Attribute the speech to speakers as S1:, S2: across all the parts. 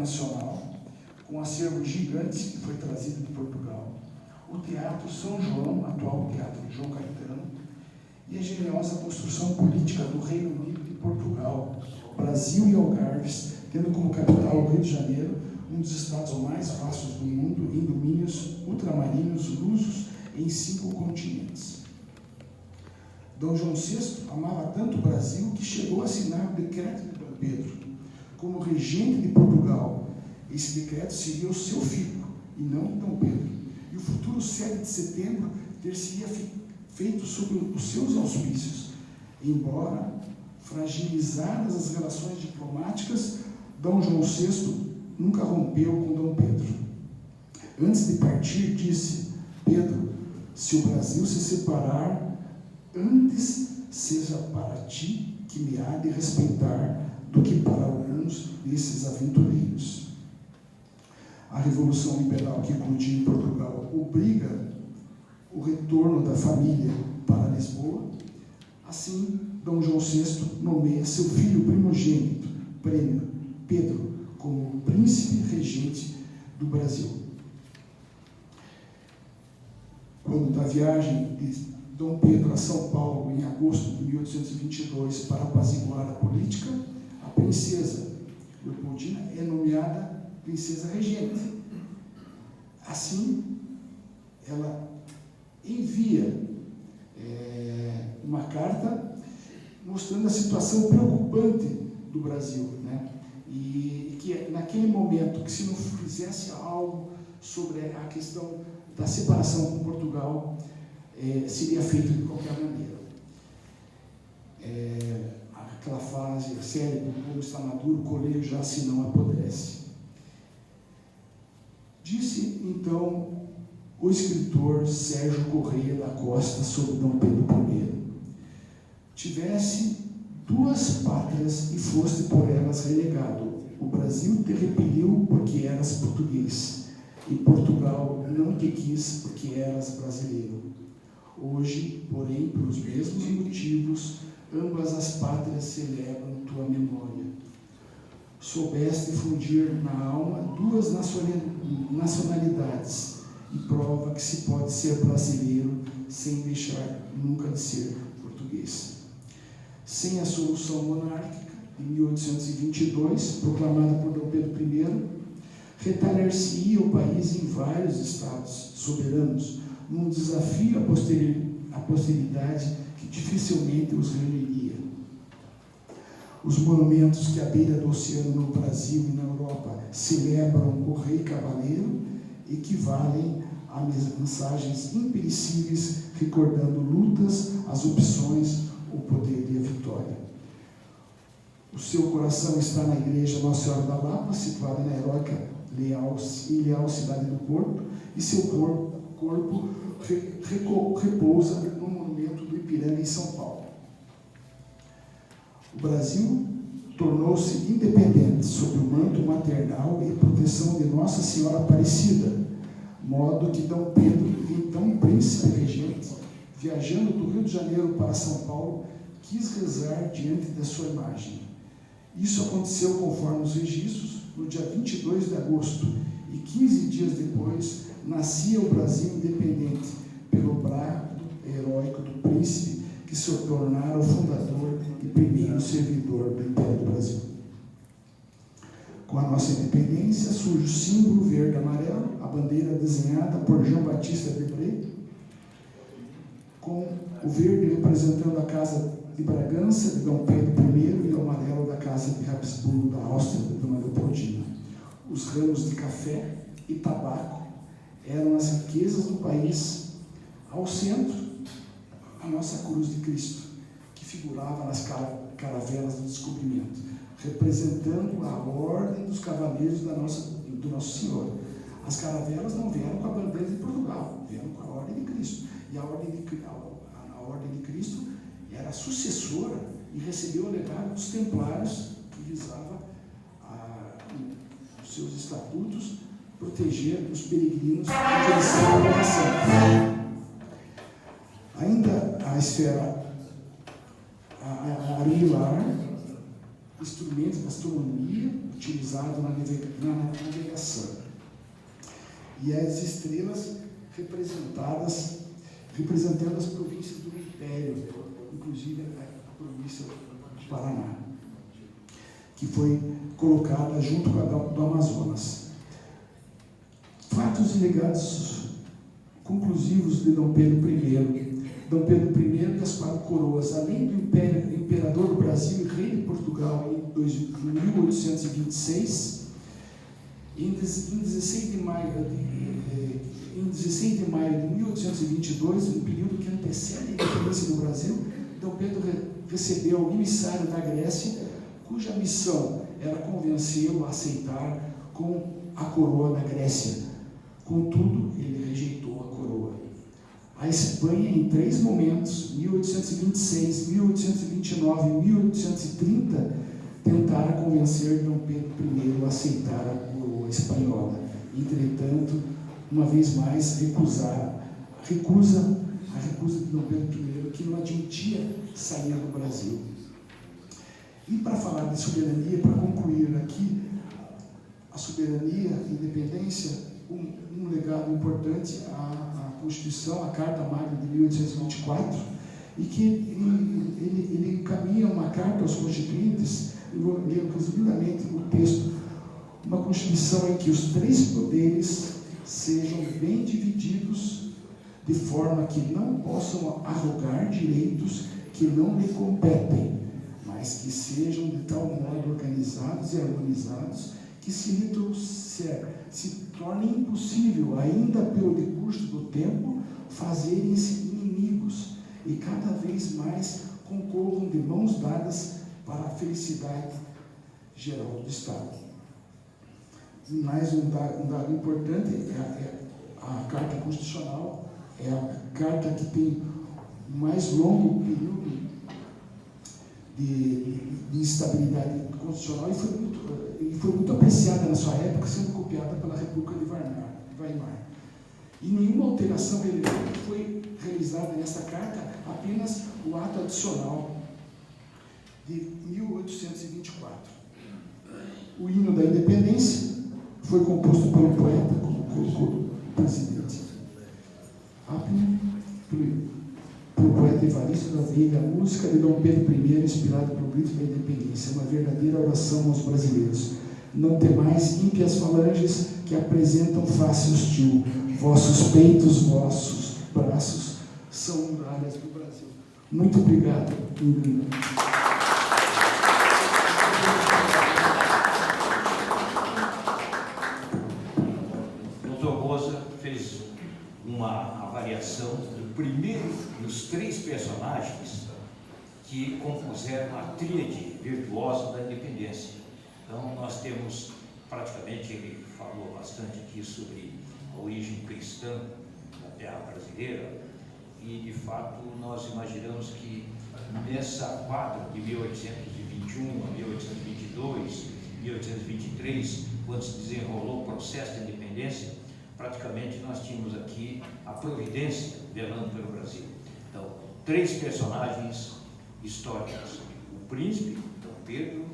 S1: Nacional, com um acervo gigante que foi trazido de Portugal, o Teatro São João, atual Teatro João Caetano, e a generosa construção política do Reino Unido e Portugal, Brasil e Algarves, tendo como capital o Rio de Janeiro, um dos estados mais vastos do mundo em domínios ultramarinos lusos em 5 continentes. Dom João VI amava tanto o Brasil que chegou a assinar o decreto de Dom Pedro. Como regente de Portugal, esse decreto seria o seu filho, e não Dom Pedro. E o futuro 7 de setembro ter-se-ia feito sob os seus auspícios. Embora fragilizadas as relações diplomáticas, Dom João VI nunca rompeu com Dom Pedro. Antes de partir, disse: Pedro, se o Brasil se separar, antes seja para ti que me há de respeitar do que para alguns desses aventureiros. A Revolução Liberal que eclodiu em Portugal obriga o retorno da família para Lisboa. Assim, Dom João VI nomeia seu filho primogênito, Pedro, como príncipe regente do Brasil. Quando da viagem de Dom Pedro a São Paulo, em agosto de 1822, para apaziguar a política, a princesa Leopoldina é nomeada princesa regente. Assim, ela envia uma carta mostrando a situação preocupante do Brasil, né? E que naquele momento, que se não fizesse algo sobre a questão da separação com Portugal, seria feito de qualquer maneira. Aquela frase, cérebro, o povo está maduro, colheiro já se não apodrece. Disse, então, o escritor Sérgio Correia da Costa sobre Dom Pedro I: tivesse 2 pátrias e foste por elas renegado. O Brasil te repeliu porque eras português, e Portugal não te quis porque eras brasileiro. Hoje, porém, pelos mesmos motivos, ambas as pátrias celebram tua memória. Soubeste fundir na alma 2 nacionalidades, e prova que se pode ser brasileiro sem deixar nunca de ser português. Sem a solução monárquica, em 1822, proclamada por Dom Pedro I, retalhar-se-ia o país em vários estados soberanos, num desafio à posteridade que dificilmente os reuniria. Os monumentos que à beira do oceano no Brasil e na Europa celebram o rei cavaleiro equivalem a mensagens imperecíveis recordando lutas, as opções, o poder e a vitória. O seu coração está na igreja Nossa Senhora da Lapa, situada na heróica e leal cidade do Porto, e seu corpo repousa no monumento do Ipiranga, em São Paulo. O Brasil tornou-se independente sob o manto maternal e proteção de Nossa Senhora Aparecida, modo que Dom Pedro, então príncipe regente, viajando do Rio de Janeiro para São Paulo, quis rezar diante da sua imagem. Isso aconteceu, conforme os registros, no dia 22 de agosto, e 15 dias depois nascia o Brasil independente, pelo brado heróico do príncipe que se tornara o fundador e primeiro servidor do Império do Brasil. Com a nossa independência surge o símbolo verde e amarelo, a bandeira desenhada por João Batista Debré, com o verde representando a Casa de Bragança de Dom Pedro I e o amarelo da Casa de Habsburgo da Áustria de Dona Leopoldina. Os ramos de café e tabaco eram as riquezas do país. Ao centro, a nossa cruz de Cristo, que figurava nas caravelas do descobrimento, representando a ordem dos cavaleiros do Nosso Senhor. As caravelas não vieram com a bandeira de Portugal, vieram com a ordem de Cristo. E a ordem de Cristo era sucessora e recebeu o legado dos templários, que visava os seus estatutos proteger os peregrinos em direção à nação. Ainda a esfera arilar instrumento da astronomia utilizado na navegação. E as estrelas representando as províncias do Império, inclusive a província do Paraná, que foi colocada junto com a do Amazonas. Fatos e legados conclusivos de Dom Pedro I. Dom Pedro I e as quatro coroas, além do imperador do Brasil e rei de Portugal em 1826, em 16 de maio de 1822, no período que antecede a independência do Brasil, Dom Pedro recebeu o emissário da Grécia, cuja missão era convencê-lo a aceitar com a coroa da Grécia. Contudo, ele rejeitou a coroa. A Espanha, em 3 momentos, 1826, 1829 e 1830, tentara convencer Dom Pedro I a aceitar a coroa espanhola. Entretanto, uma vez mais, recusa de Dom Pedro I, que não admitia sair do Brasil. E para falar de soberania, para concluir aqui, a soberania, a independência, um legado importante, a Constituição, a Carta Magna de 1824, e que ele encaminha uma carta aos constituintes, eu vou ler resumidamente o texto, uma Constituição em que os 3 poderes sejam bem divididos, de forma que não possam arrogar direitos que não lhe competem, mas que sejam de tal modo organizados e harmonizados que se torne impossível, ainda pelo decurso do tempo, fazerem-se inimigos e cada vez mais concorram de mãos dadas para a felicidade geral do Estado. E mais um dado importante é a Carta Constitucional, é a carta que tem o mais longo período de instabilidade constitucional e foi muito apreciada na sua época, sendo copiada pela República de Weimar. E nenhuma alteração relevante foi realizada nessa carta, apenas o ato adicional de 1824. O hino da independência foi composto pelo poeta, como colocou o presidente, pelo poeta Evaristo da Veiga, a música de Dom Pedro I, inspirada pelo grito da independência, uma verdadeira oração aos brasileiros. Não temais ímpias falanges que apresentam face hostil, vossos peitos, vossos braços são muralhas do Brasil. Muito obrigado.
S2: Doutor Boza fez uma avaliação dos 3 personagens que compuseram a tríade virtuosa da independência. Então, nós temos, praticamente, ele falou bastante aqui sobre a origem cristã da terra brasileira, e, de fato, nós imaginamos que nessa quadra de 1821 a 1822, 1823, quando se desenrolou o processo de independência, praticamente nós tínhamos aqui a providência velando pelo Brasil. Então, 3 personagens históricos: o príncipe, Dom Pedro,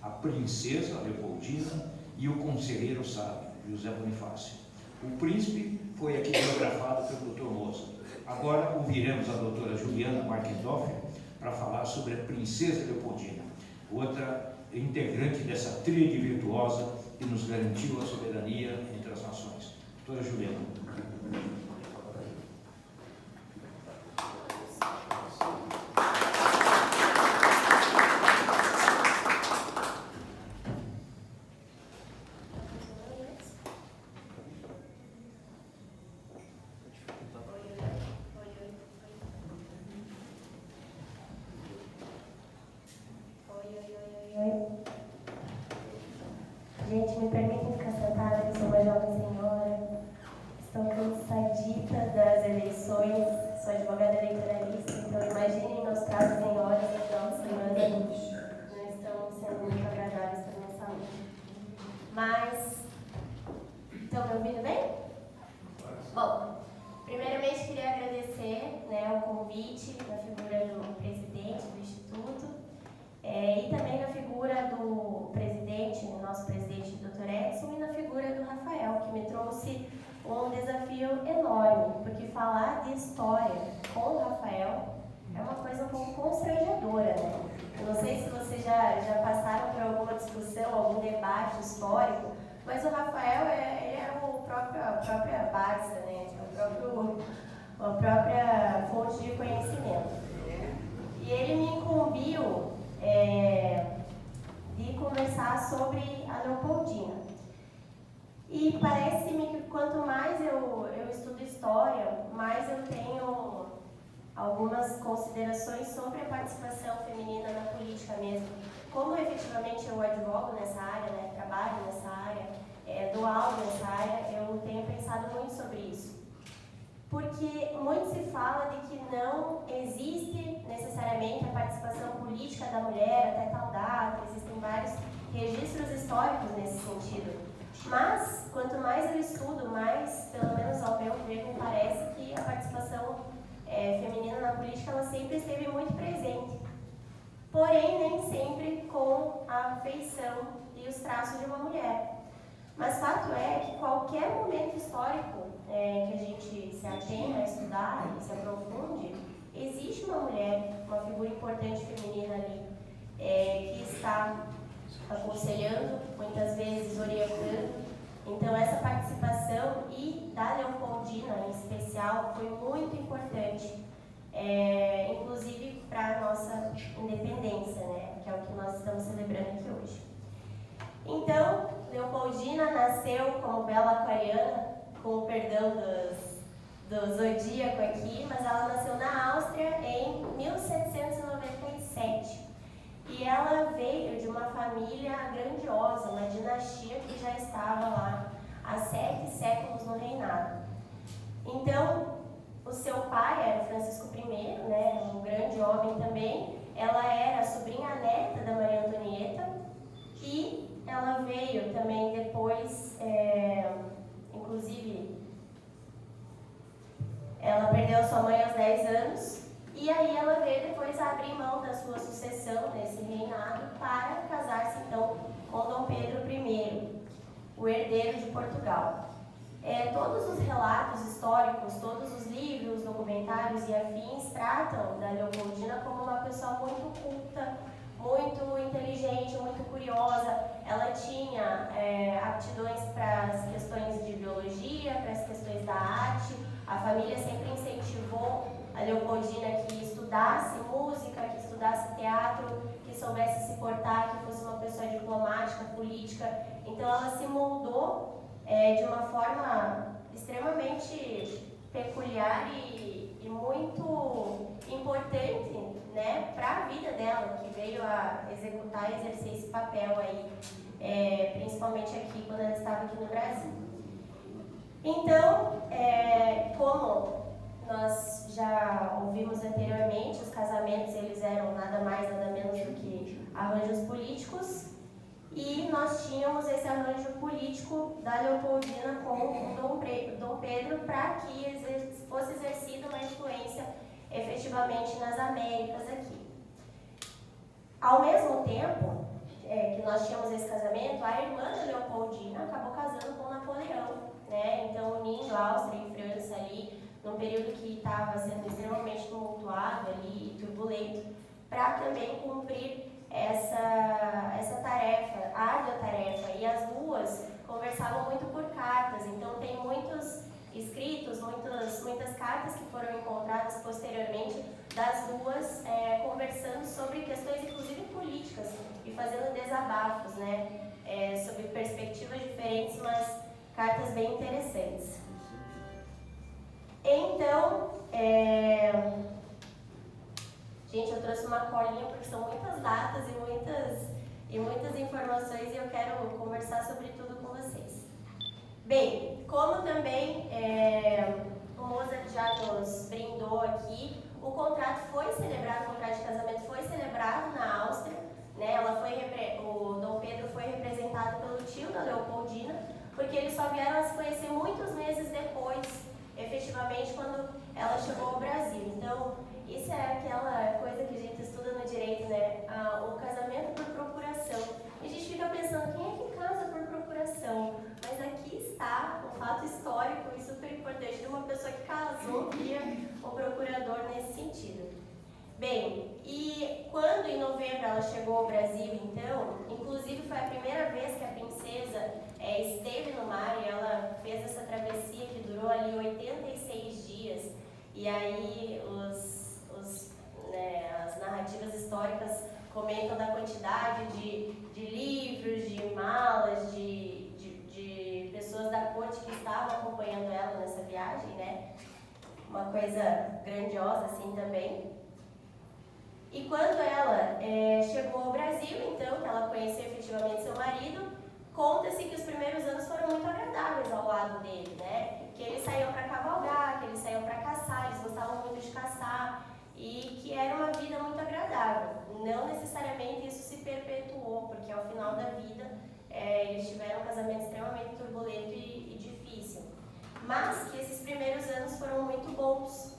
S2: a princesa Leopoldina e o conselheiro sábio, José Bonifácio. O príncipe foi aqui biografado pelo Dr. Moza. Agora ouviremos a doutora Juliana Markendorfer para falar sobre a princesa Leopoldina, outra integrante dessa tríade virtuosa que nos garantiu a soberania entre as nações. Doutora Juliana.
S3: Gente, me permitem ficar sentada, eu sou uma jovem senhora, estou cansadita das eleições, sou advogada eleitoralista, então imaginem nos casos em horas, então, semana não estão sendo muito agradáveis para a minha saúde. Mas, estão me ouvindo bem? Bom, primeiramente queria agradecer, o convite da figura do presidente do Instituto E também na figura do presidente, nosso presidente Dr. Edson, e na figura do Rafael, que me trouxe um desafio enorme, porque falar de história com o Rafael é uma coisa um pouco constrangedora, né? Eu não sei se vocês já passaram por alguma discussão, algum debate histórico, mas o Rafael ele é a própria base, né? A própria fonte de conhecimento. E ele me incumbiu de conversar sobre a Leopoldina. E parece-me que quanto mais eu estudo história, mais eu tenho algumas considerações sobre a participação feminina na política mesmo. Como efetivamente eu advogo nessa área, né, trabalho nessa área, dou aula nessa área, eu tenho pensado muito sobre isso. Porque muito se fala de que não existe necessariamente a participação política da mulher até tal data, existem vários registros históricos nesse sentido. Mas, quanto mais eu estudo, mais, pelo menos ao meu ver, me parece que a participação feminina na política ela sempre esteve muito presente. Porém, nem sempre com a feição e os traços de uma mulher. Mas fato é que qualquer momento histórico que a gente se atenha a estudar e se aprofunde, existe uma mulher, uma figura importante feminina ali, que está aconselhando, muitas vezes orientando. Então essa participação, e da Leopoldina em especial, foi muito importante, inclusive para a nossa independência, né, que é o que nós estamos celebrando aqui hoje. Então, Leopoldina nasceu como bela aquariana, com o perdão do zodíaco aqui, mas ela nasceu na Áustria em 1797. E ela veio de uma família grandiosa, uma dinastia que já estava lá há 7 séculos no reinado. Então, o seu pai era Francisco I, né, um grande homem também. Ela era a sobrinha neta da Maria Antonieta e ela veio também depois, inclusive, ela perdeu sua mãe aos 10 anos. E aí ela veio depois abrir mão da sua sucessão nesse reinado para casar-se então com Dom Pedro I, o herdeiro de Portugal. Todos os relatos históricos, todos os livros, documentários e afins tratam da Leopoldina como uma pessoa muito culta, muito inteligente, muito curiosa. Ela tinha aptidões para as questões de biologia, para as questões da arte. A família sempre incentivou a Leopoldina que estudasse música, que estudasse teatro, que soubesse se portar, que fosse uma pessoa diplomática, política. Então ela se moldou de uma forma extremamente peculiar e muito importante, né, para a vida dela, que veio a executar e exercer esse papel aí, principalmente aqui, quando ela estava aqui no Brasil. Então, como nós já ouvimos anteriormente, os casamentos eles eram nada mais, nada menos do que arranjos políticos, e nós tínhamos esse arranjo político da Leopoldina com o Dom Pedro para que fosse exercida uma influência efetivamente nas Américas aqui. Ao mesmo tempo que nós tínhamos esse casamento, a irmã da Leopoldina acabou casando com Napoleão, né? Então unindo a Áustria e França ali, num período que estava sendo extremamente tumultuado ali, turbulento, para também cumprir essa tarefa, árdua tarefa. E as duas conversavam muito por cartas, então tem muitos escritos, muitas cartas que foram encontradas posteriormente das duas conversando sobre questões inclusive políticas e fazendo desabafos, né, sobre perspectivas diferentes, mas cartas bem interessantes. Então, gente, eu trouxe uma colinha porque são muitas datas e muitas informações e eu quero conversar sobre tudo com vocês. Bem, como também o Mozart já nos brindou aqui, o contrato de casamento foi celebrado na Áustria, né? O Dom Pedro foi representado pelo tio da Leopoldina, porque eles só vieram a se conhecer muitos meses depois, efetivamente, quando ela chegou ao Brasil. Então, isso é aquela coisa que a gente estuda no dia direito, né? O casamento por procuração. E a gente fica pensando, quem é que casa por procuração? Mas aqui está um fato histórico e super importante de uma pessoa que casou via o procurador nesse sentido. Bem, e quando em novembro ela chegou ao Brasil, então, inclusive foi a primeira vez que a princesa esteve no mar e ela fez essa travessia que durou ali 86 dias. E aí as narrativas históricas comentam da quantidade de livros, de malas, de pessoas da corte que estavam acompanhando ela nessa viagem, né? Uma coisa grandiosa assim também. E quando ela chegou ao Brasil, então, que ela conheceu efetivamente seu marido, conta-se que os primeiros anos foram muito agradáveis ao lado dele, né? Que eles saíam para cavalgar, que eles saíam para caçar, eles gostavam muito de caçar e que era uma vida muito agradável. Não necessariamente isso se perpetuou, porque ao final da vida eles tiveram um casamento extremamente turbulento e difícil. Mas que esses primeiros anos foram muito bons.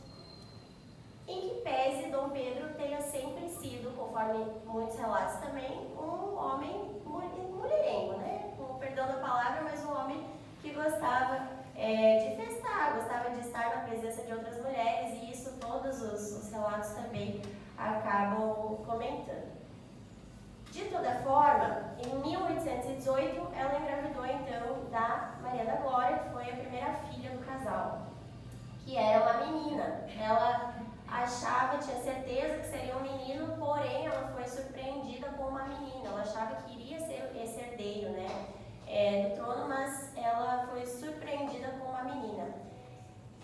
S3: Em que pese Dom Pedro tenha sempre sido, conforme muitos relatos também, um homem mulherengo, né? Com perdão da palavra, mas um homem que gostava de festar, gostava de estar na presença de outras mulheres, e isso todos os relatos também acabam comentando. De toda forma, em 1818, ela engravidou então da Maria da Glória, que foi a primeira filha do casal, que era uma menina. Ela achava, tinha certeza que seria um menino, porém ela foi surpreendida com uma menina. Ela achava que iria ser esse herdeiro, né, do trono, mas ela foi surpreendida com uma menina.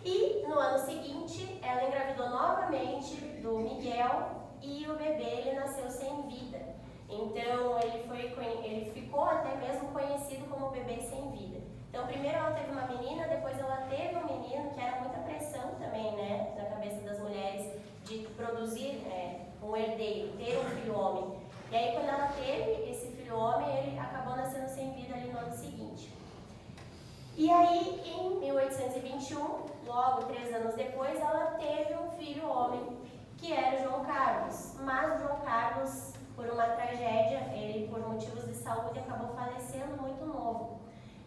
S3: E no ano seguinte, ela engravidou novamente do Miguel e o bebê ele nasceu sem vida. Então ele ficou até mesmo conhecido como bebê sem vida. Então primeiro ela teve uma menina, depois ela teve um menino, que era muita pressão também, né, na cabeça das mulheres de produzir um herdeiro, ter um filho homem. E aí quando ela teve esse filho homem, ele acabou nascendo sem vida ali no ano seguinte. E aí em 1821, logo 3 anos depois, ela teve um filho homem, que era o João Carlos. Mas o João Carlos, por uma tragédia, ele por motivos de saúde acabou falecendo muito novo.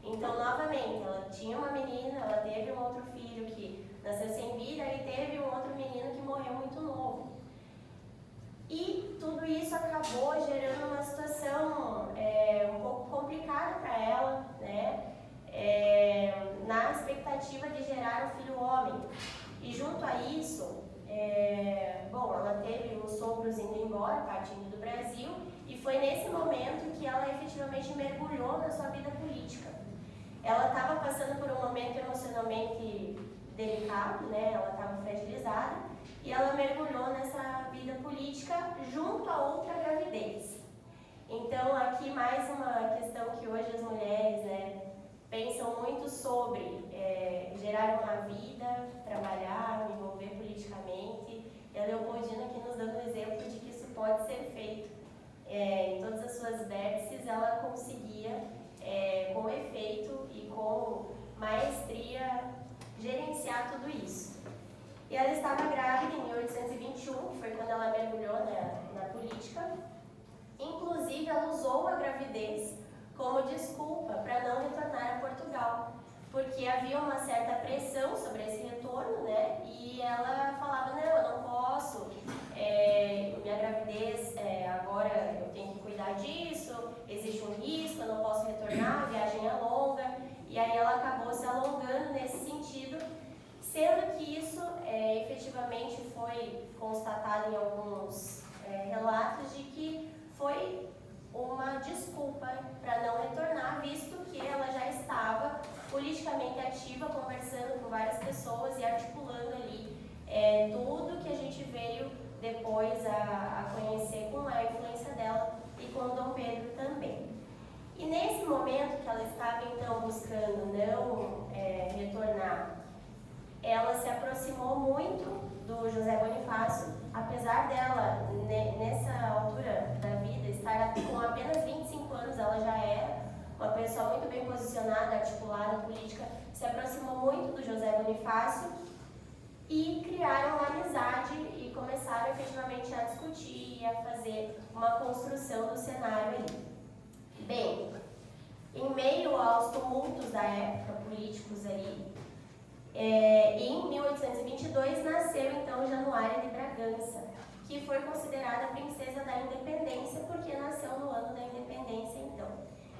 S3: Então, novamente, ela tinha uma menina, ela teve um outro filho que nasceu sem vida e teve um outro menino que morreu muito novo. E tudo isso acabou gerando uma situação um pouco complicada para ela, né? Na expectativa de gerar um filho homem. E junto a isso, ela teve os sogros indo embora, partindo do Brasil, e foi nesse momento que ela efetivamente mergulhou na sua vida política. Ela estava passando por um momento emocionalmente delicado, né? Ela estava fragilizada, e ela mergulhou nessa vida política junto a outra gravidez. Então, aqui mais uma questão que hoje as mulheres, né, pensam muito sobre gerar uma vida, trabalhar, me envolver politicamente. E a Leopoldina aqui nos dando um exemplo de que isso pode ser feito. Em todas as suas vértices, ela conseguia, com efeito e com maestria, gerenciar tudo isso. E ela estava grávida em 1821, que foi quando ela mergulhou na política. Inclusive, ela usou a gravidez como desculpa para não retornar a Portugal, porque havia uma certa pressão sobre esse retorno, né? E ela falava, não, eu não posso, minha gravidez, agora eu tenho que cuidar disso, existe um risco, eu não posso retornar, a viagem é longa. E aí ela acabou se alongando nesse sentido, sendo que isso efetivamente foi constatado em alguns relatos de que foi uma desculpa para não retornar, visto que ela já estava politicamente ativa, conversando com várias pessoas e articulando ali tudo que a gente veio depois a conhecer com a influência dela e com o Dom Pedro também. E nesse momento que ela estava então buscando não retornar, ela se aproximou muito do José Bonifácio, apesar dela, nessa altura da vida, estar com apenas 25 anos, ela já era uma pessoa muito bem posicionada, articulada, política, se aproximou muito do José Bonifácio e criaram uma amizade e começaram efetivamente a discutir e a fazer uma construção do cenário ali. Bem, em meio aos tumultos da época, políticos ali, em 1822 nasceu então Januária de Bragança, que foi considerada a princesa da independência porque nasceu no ano da independência então,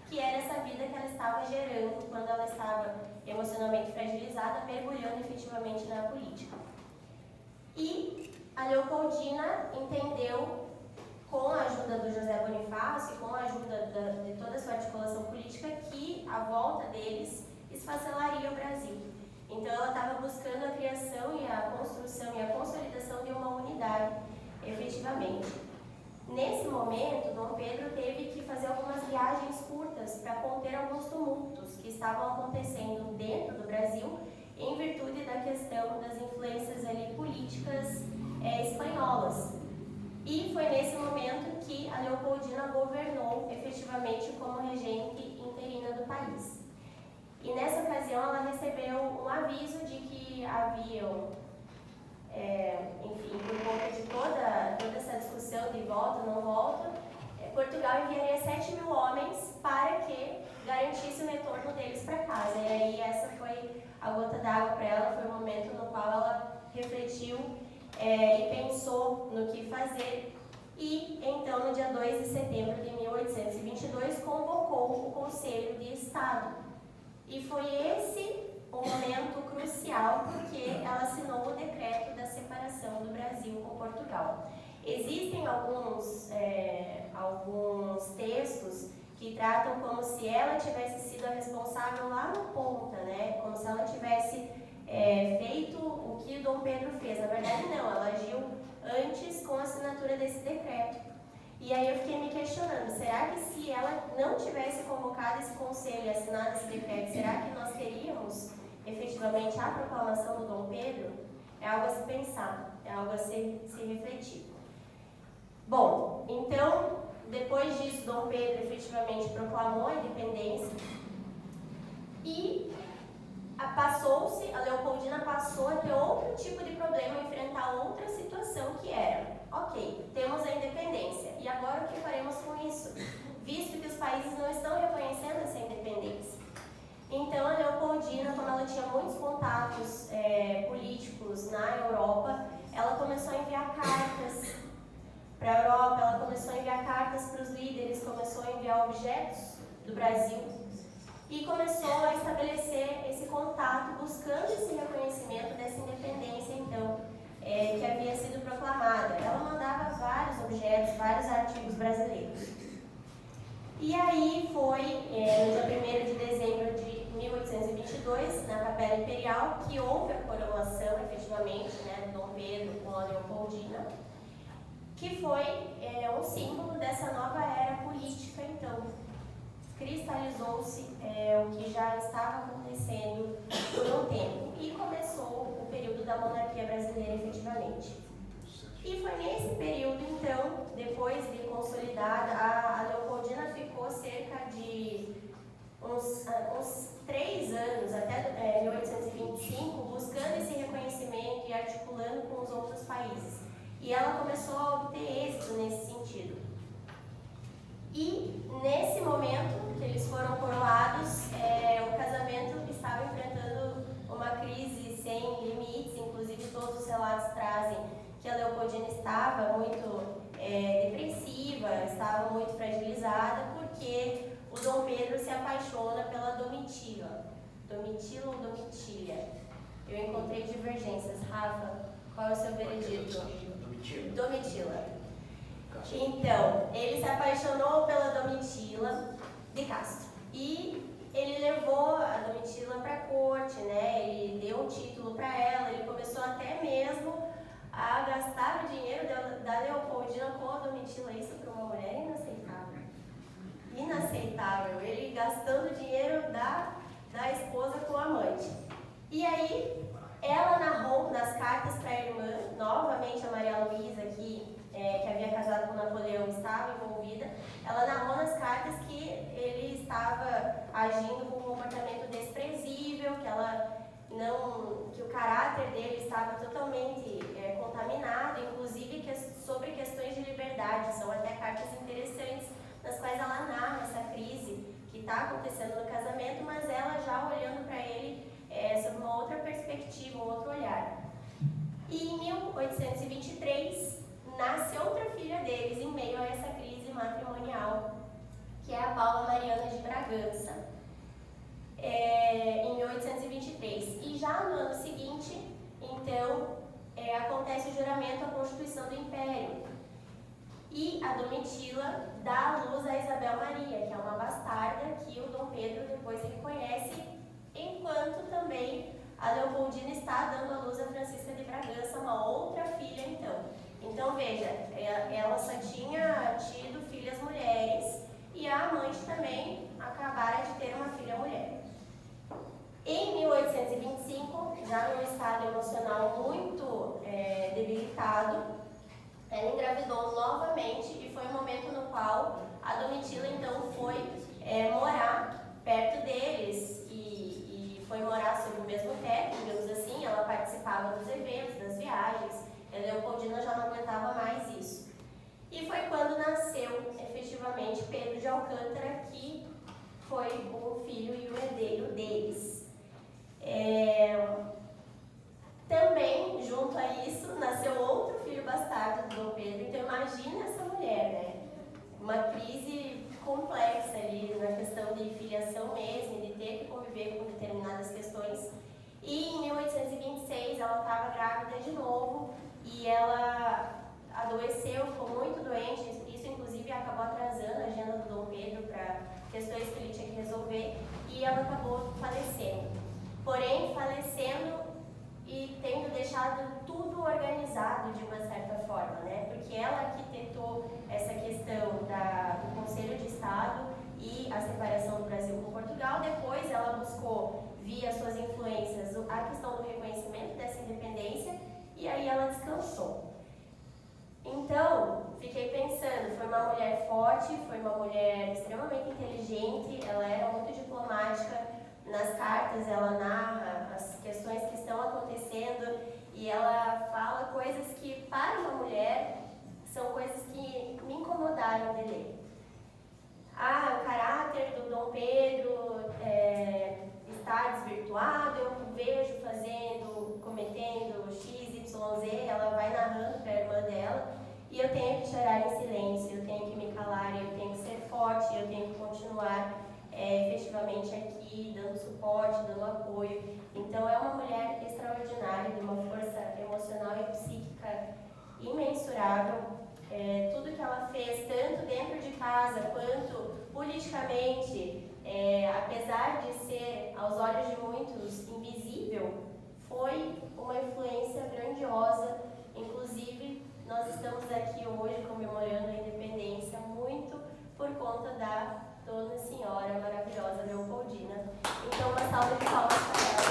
S3: que era essa vida que ela estava gerando quando ela estava emocionalmente fragilizada, mergulhando efetivamente na política. E a Leopoldina entendeu, com a ajuda do José Bonifácio e com a ajuda de toda a sua articulação política, que a volta deles esfacelaria o Brasil. Então ela estava buscando a criação e a construção e a consolidação de uma unidade, efetivamente. Nesse momento, Dom Pedro teve que fazer algumas viagens curtas para conter alguns tumultos que estavam acontecendo dentro do Brasil em virtude da questão das influências ali políticas espanholas. E foi nesse momento que a Leopoldina governou efetivamente como regente interina do país. E nessa ocasião ela recebeu um aviso de que haviam, enfim, por conta de toda essa discussão de volta ou não volta, Portugal enviaria 7.000 homens para que garantisse o retorno deles para casa. E aí essa foi a gota d'água para ela, foi o momento no qual ela refletiu e pensou no que fazer. E então, no dia 2 de setembro de 1822, convocou o Conselho de Estado. E foi esse o momento crucial porque ela assinou o decreto da separação do Brasil com Portugal. Existem alguns textos que tratam como se ela tivesse sido a responsável lá no ponta, né? Como se ela tivesse feito o que Dom Pedro fez. Na verdade, não, ela agiu antes com a assinatura desse decreto. E aí eu fiquei me questionando, será que se ela não tivesse convocado esse conselho e assinado esse decreto, será que nós teríamos efetivamente a proclamação do Dom Pedro? É algo a se pensar, é algo a se refletir. Bom, então, depois disso, Dom Pedro efetivamente proclamou a independência e a Leopoldina passou a ter outro tipo de problema, enfrentar outra situação que era, ok, temos a independência, e agora o que faremos com isso? Visto que os países não estão reconhecendo essa independência. Então a Leopoldina, como ela tinha muitos contatos políticos na Europa, ela começou a enviar cartas para a Europa, ela começou a enviar cartas para os líderes, começou a enviar objetos do Brasil, e começou a estabelecer esse contato, buscando esse reconhecimento dessa independência, então, que havia sido proclamada. Ela mandava vários objetos, vários artigos brasileiros. E aí foi, no dia 1º de dezembro de 1822, na Capela Imperial, que houve a coroação, efetivamente, né, de Dom Pedro com a Leopoldina, que foi um símbolo dessa nova era política, então. Cristalizou-se o que já estava acontecendo por um tempo e começou o período da monarquia brasileira efetivamente. E foi nesse período, então, depois de consolidada, a Leopoldina ficou cerca de uns 3 anos, até 1825, buscando esse reconhecimento e articulando com os outros países. E ela começou a obter êxito nesse sentido. E, nesse momento que eles foram coroados, o casamento estava enfrentando uma crise sem limites, inclusive todos os relatos trazem que a Leopoldina estava muito depressiva, estava muito fragilizada, porque o Dom Pedro se apaixona pela Domitila. Domitila ou Domitília? Eu encontrei divergências. Rafa, qual é o seu veredito? Domitila. Então, ele se apaixonou pela Domitila de Castro e ele levou a Domitila para a corte, né? Ele deu um título para ela, ele começou até mesmo a gastar o dinheiro da Leopoldina com a Domitila. Isso para uma mulher é inaceitável. Inaceitável, ele gastando o dinheiro da esposa com o amante. E aí, ela narrou nas cartas para a irmã, novamente a Maria Luísa, que havia casado com Napoleão, estava envolvida, ela narrou nas cartas que ele estava agindo com um comportamento desprezível, que ela que o caráter dele estava totalmente contaminado, inclusive sobre questões de liberdade. São até cartas interessantes nas quais ela narra essa crise que está acontecendo no casamento, mas ela já olhando para ele sob uma outra perspectiva, um outro olhar. E em 1823 nasce outra filha deles em meio a essa crise matrimonial, que é a Paula Mariana de Bragança, em 1823. E já no ano seguinte, então, acontece o juramento à Constituição do Império. E a Domitila dá à luz a Isabel Maria, que é uma bastarda que o Dom Pedro depois reconhece, enquanto também a Leopoldina está dando à luz a Francisca de Bragança, uma outra filha, então. Então, veja, ela só tinha tido filhas mulheres e a amante também acabara de ter uma filha mulher. Em 1825, já num estado emocional muito debilitado, ela engravidou novamente e foi o momento no qual a Domitila, então, foi morar perto deles e foi morar sob o mesmo teto, digamos assim. Ela participava dos eventos, das viagens. A Leopoldina já não aguentava mais isso. E foi quando nasceu, efetivamente, Pedro de Alcântara, que foi o filho e o herdeiro deles. Também, junto a isso, nasceu outro filho bastardo do Dom Pedro. Então, imagina essa mulher, né? Uma crise complexa ali na questão de filiação mesmo, de ter que conviver com determinadas questões. E em 1826 ela estava grávida de novo e ela adoeceu, ficou muito doente. Isso, inclusive, acabou atrasando a agenda do Dom Pedro para questões que ele tinha que resolver, e ela acabou falecendo. Porém, falecendo e tendo deixado tudo organizado de uma certa forma, né? Porque ela arquitetou essa questão do Conselho de Estado e a separação do Brasil com Portugal. Depois ela buscou, via suas influências, a questão do reconhecimento dessa independência, e aí ela descansou. Então, fiquei pensando, foi uma mulher forte, foi uma mulher extremamente inteligente, ela era muito diplomática. Nas cartas ela narra as questões que estão acontecendo e ela fala coisas que, para uma mulher, são coisas que me incomodaram de ler. O caráter do Dom Pedro está desvirtuado, eu vejo cometendo X, Y, Z, ela vai narrando para a irmã dela, e eu tenho que chorar em silêncio, eu tenho que me calar, eu tenho que ser forte, eu tenho que continuar efetivamente aqui, dando suporte, dando apoio. Então é uma mulher extraordinária, de uma força emocional e psíquica imensurável. Tudo que ela fez, tanto dentro de casa quanto politicamente, apesar de ser, aos olhos de muitos, invisível, foi uma influência grandiosa. Inclusive, nós estamos aqui hoje comemorando a independência muito por conta da Dona Senhora maravilhosa Leopoldina. Então, uma salva de palmas para
S2: ela.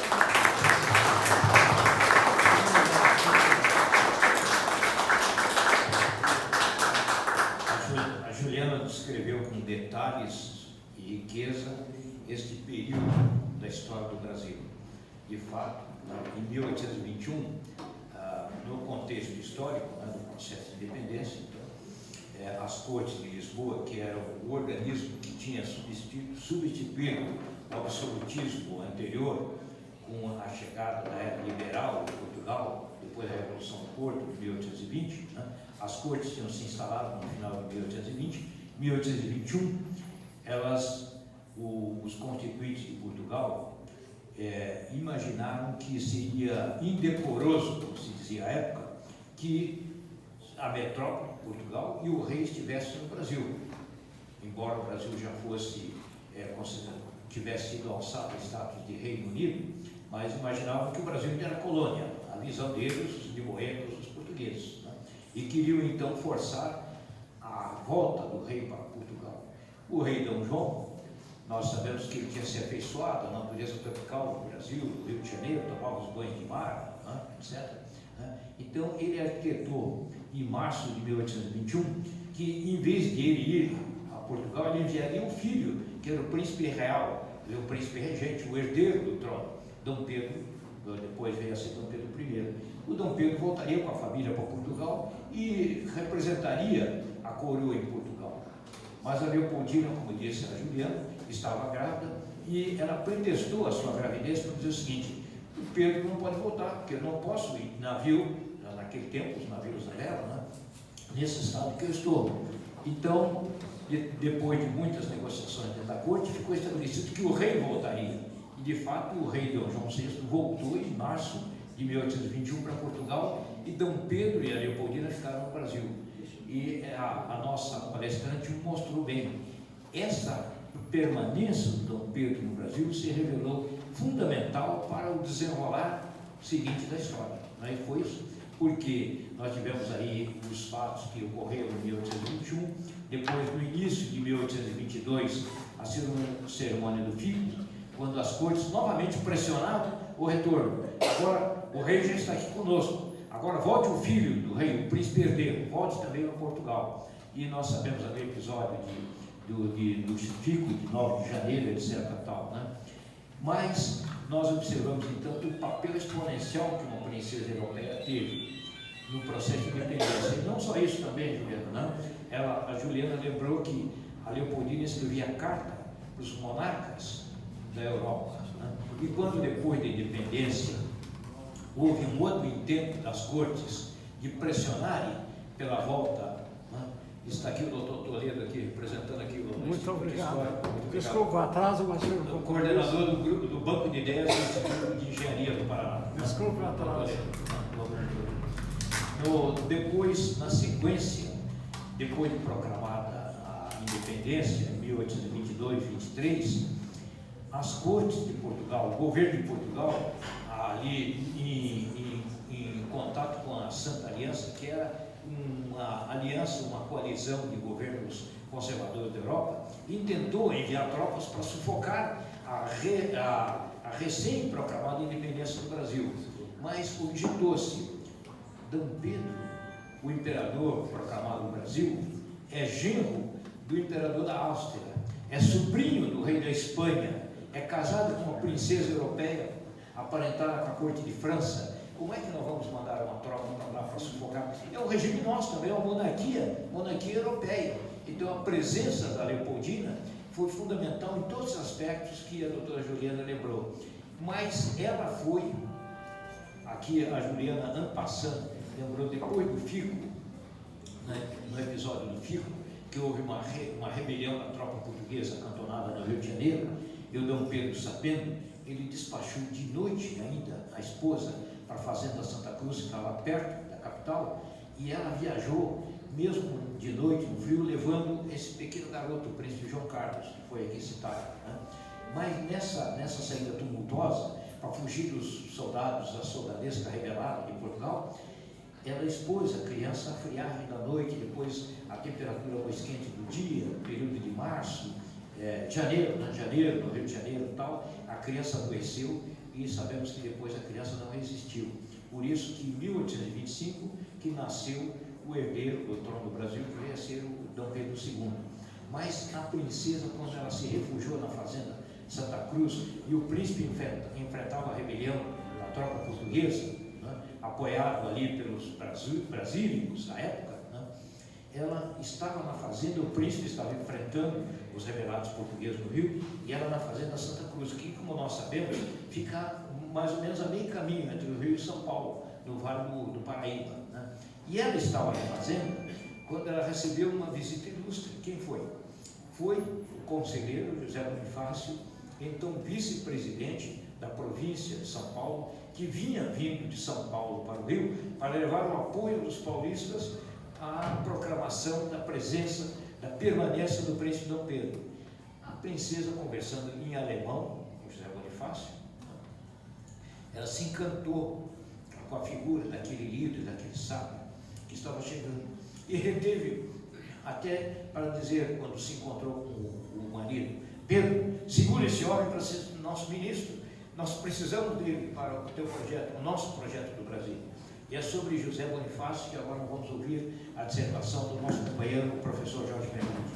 S2: A Juliana descreveu com detalhes e riqueza este período da história do Brasil. De fato, em 1821, no contexto histórico, do processo de independência, então, as Cortes de Lisboa, que era o organismo que tinha substituído o absolutismo anterior com a chegada da era liberal de Portugal, depois da Revolução do Porto, de 1820, as Cortes tinham se instalado no final de 1820. Em 1821, os constituintes de Portugal imaginaram que seria indecoroso, como se dizia à época, que a metrópole, Portugal, e o rei estivesse no Brasil. Embora o Brasil já tivesse sido alçado ao status de Reino Unido, mas imaginavam que o Brasil ainda era colônia, a visão deles, os limoeiros, os portugueses, e queriam então forçar a volta do rei para Portugal. O rei Dom João, nós sabemos que ele tinha se afeiçoado à natureza tropical do Brasil, do Rio de Janeiro, tomava os banhos de mar, etc. Então ele arquitetou, em março de 1821, que em vez de ele ir a Portugal, ele enviaria um filho, que era o príncipe real, o príncipe regente, o herdeiro do trono, Dom Pedro depois veio a ser Dom Pedro I. O Dom Pedro voltaria com a família para Portugal e representaria a coroa em Portugal. Mas a Leopoldina, como disse a Juliana, estava grávida e ela pretextou a sua gravidez para dizer o seguinte: o Pedro não pode voltar, porque eu não posso ir navio, naquele tempo os navios da guerra, né, nesse estado que eu estou. Então, depois de muitas negociações dentro da corte, ficou estabelecido que o rei voltaria. E de fato o rei Dom João VI voltou em março de 1821 para Portugal, e Dom Pedro e a Leopoldina ficaram no Brasil. E a nossa palestrante mostrou bem, essa permanência do Dom Pedro no Brasil se revelou fundamental para o desenrolar seguinte da história. Não é? Foi isso, porque nós tivemos aí os fatos que ocorreram em 1821, depois no início de 1822, a cerimônia do fico, quando as cortes novamente pressionavam o retorno. Agora o rei já está aqui conosco, agora volte o filho do rei, o príncipe herdeiro, volte também para Portugal. E nós sabemos ali o episódio do fico de 9 de janeiro, etc. Tal, né? Mas nós observamos então o papel exponencial que uma princesa europeia teve no processo de independência. E não só isso também, Juliana, né? A Juliana lembrou que a Leopoldina escrevia carta para os monarcas da Europa, né? E quando depois da independência houve um outro intento das cortes de pressionarem pela volta, né? Está aqui o doutor Toledo aqui, representando aqui o
S4: Muito obrigado.
S2: Muito
S4: Desculpa o atraso, mas foi
S2: o coordenador do grupo do Banco de Ideias do Instituto de Engenharia do Paraná.
S4: Desculpa o atraso.
S2: Depois, na sequência, depois de proclamada a independência, em 1822, 23, as cortes de Portugal, o governo de Portugal, ali em contato com a Santa Aliança, que era uma aliança, uma coalizão de governos conservadores da Europa, intentou enviar tropas para sufocar a recém-proclamada independência do Brasil, mas objetou-se. Dom Pedro, o imperador proclamado no Brasil, é genro do imperador da Áustria, é sobrinho do rei da Espanha, é casado com uma princesa europeia, aparentada com a corte de França. Como é que nós vamos mandar uma tropa para lá para sufocar? É um regime nosso também, é uma monarquia europeia. Então a presença da Leopoldina foi fundamental em todos os aspectos que a doutora Juliana lembrou. Mas ela foi, aqui a Juliana en passant, lembrou depois do fico, né, no episódio do fico, que houve uma rebelião da tropa portuguesa acantonada no Rio de Janeiro, e o Dom Pedro, sabendo, ele despachou de noite ainda a esposa para a fazenda Santa Cruz, que estava perto da capital, e ela viajou, mesmo de noite, no frio, levando esse pequeno garoto, o príncipe João Carlos, que foi aqui citado, né? Mas nessa saída tumultuosa, para fugir dos soldados, da soldadesca rebelada de Portugal, ela expôs a criança à friagem da noite, depois a temperatura mais quente do dia, no período de março, janeiro, no Rio de Janeiro e tal, a criança adoeceu e sabemos que depois a criança não resistiu. Por isso que em 1825 que nasceu o herdeiro do trono do Brasil, que veio a ser o Dom Pedro II. Mas a princesa, quando ela se refugiou na fazenda Santa Cruz e o príncipe enfrentava a rebelião da tropa portuguesa, né, apoiado ali pelos brasílicos da época, né, ela estava na fazenda, o príncipe estava enfrentando os rebelados portugueses no Rio, e ela na fazenda Santa Cruz, que, como nós sabemos, fica mais ou menos a meio caminho entre o Rio e São Paulo, no Vale do Paraíba, né? E ela estava na fazenda quando ela recebeu uma visita ilustre. Quem foi? Foi o conselheiro José Bonifácio, então vice-presidente da província de São Paulo, que vinha vindo de São Paulo para o Rio para levar o apoio dos paulistas à proclamação da presença, da permanência do príncipe Dom Pedro. A princesa, conversando em alemão com José Bonifácio, ela se encantou com a figura daquele líder, daquele sábio que estava chegando, e reteve até para dizer, quando se encontrou com o marido: Pedro, segura esse homem para ser nosso ministro, nós precisamos dele para o teu projeto, o nosso projeto do Brasil. E é sobre José Bonifácio que agora vamos ouvir a dissertação do nosso companheiro, o professor Jorge Fernandes.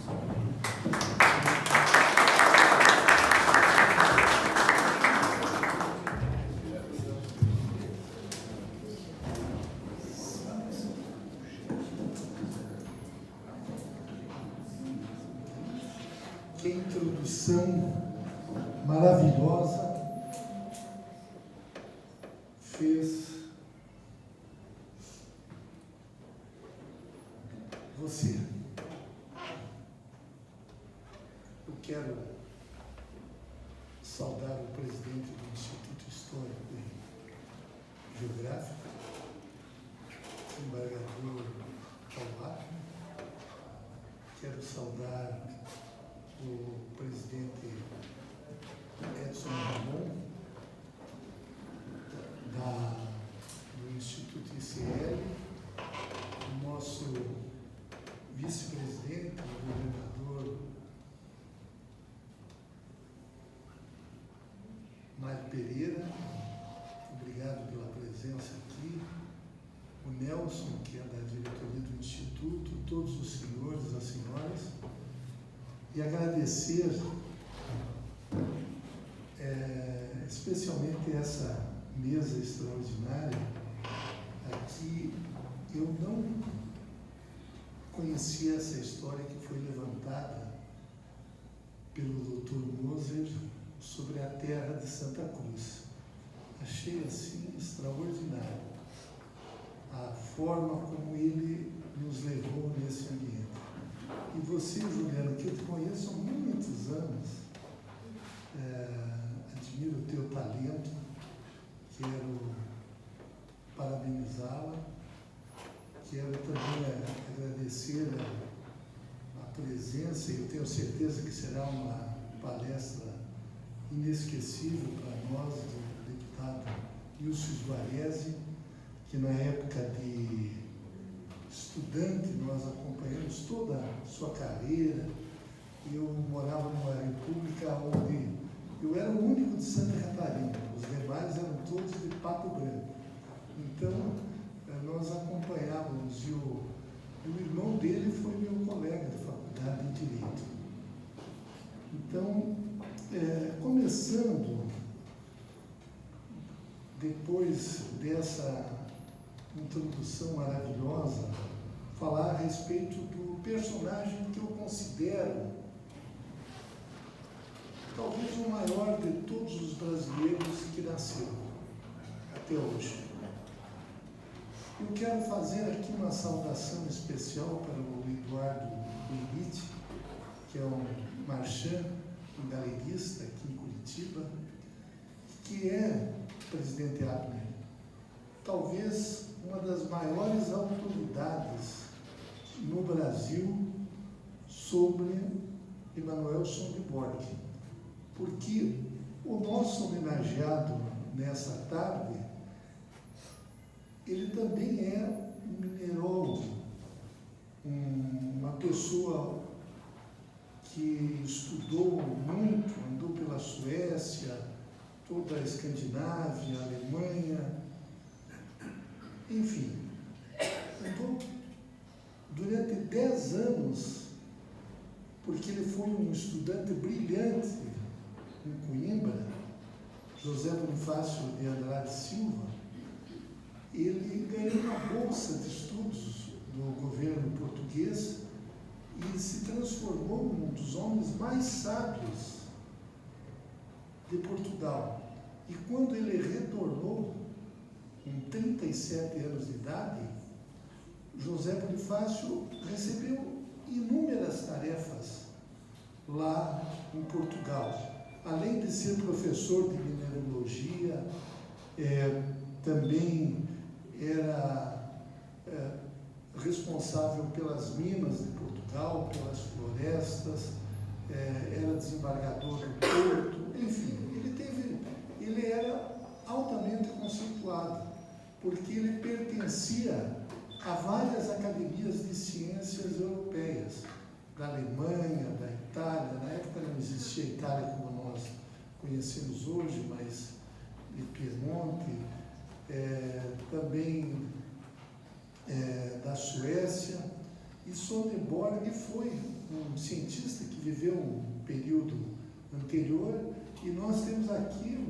S5: introdução maravilhosa fez você. Eu quero saudar o presidente do Instituto Histórico e Geográfico, desembargador Calvar. Quero saudar o presidente Edson Ramon, do Instituto ICL, o nosso vice-presidente, o governador Mário Pereira, obrigado pela presença aqui, o Nelson, que é da diretoria do Instituto, todos os senhores, as senhoras, e agradecer especialmente essa mesa extraordinária. Aqui eu não conhecia essa história que foi levantada pelo Dr. Moser sobre a terra de Santa Cruz. Achei assim extraordinário a forma como ele nos levou nesse ambiente. E você, Juliano, que eu te conheço há muitos anos, admiro o teu talento, quero parabenizá-la, quero também agradecer a presença, e eu tenho certeza que será uma palestra inesquecível para nós, do deputado Ilcio Juarez, que na época de estudante nós acompanhamos toda a sua carreira. Eu morava numa república onde eu era o único de Santa Catarina, os demais eram todos de Pato Branco. Então, nós acompanhávamos, e o irmão dele foi meu colega de faculdade de Direito. Então, começando, depois dessa introdução maravilhosa, falar a respeito do personagem que eu considero talvez o maior de todos os brasileiros que nasceram até hoje. Eu quero fazer aqui uma saudação especial para o Eduardo Benite, que é um marchand, um galeguista aqui em Curitiba, que é, presidente Abner, talvez uma das maiores autoridades no Brasil sobre Emanuel Swedenborg, porque o nosso homenageado nessa tarde, ele também é um minerólogo, uma pessoa que estudou muito, andou pela Suécia, toda a Escandinávia, a Alemanha, enfim. Então, durante 10 anos, porque ele foi um estudante brilhante em Coimbra, José Bonifácio de Andrade Silva, ele ganhou uma bolsa de estudos do governo português e se transformou num dos homens mais sábios de Portugal. E quando ele retornou, com 37 anos de idade, José Bonifácio recebeu inúmeras tarefas lá em Portugal. Além de ser professor de mineralogia, também era responsável pelas minas de Portugal, pelas florestas, era desembargador do Porto, enfim, ele era altamente conceituado, porque ele pertencia a várias academias de ciências europeias, da Alemanha, da Itália. Na época não existia a Itália como nós conhecemos hoje, mas de Piemonte, também da Suécia. E Swedenborg foi um cientista que viveu um período anterior, e nós temos aqui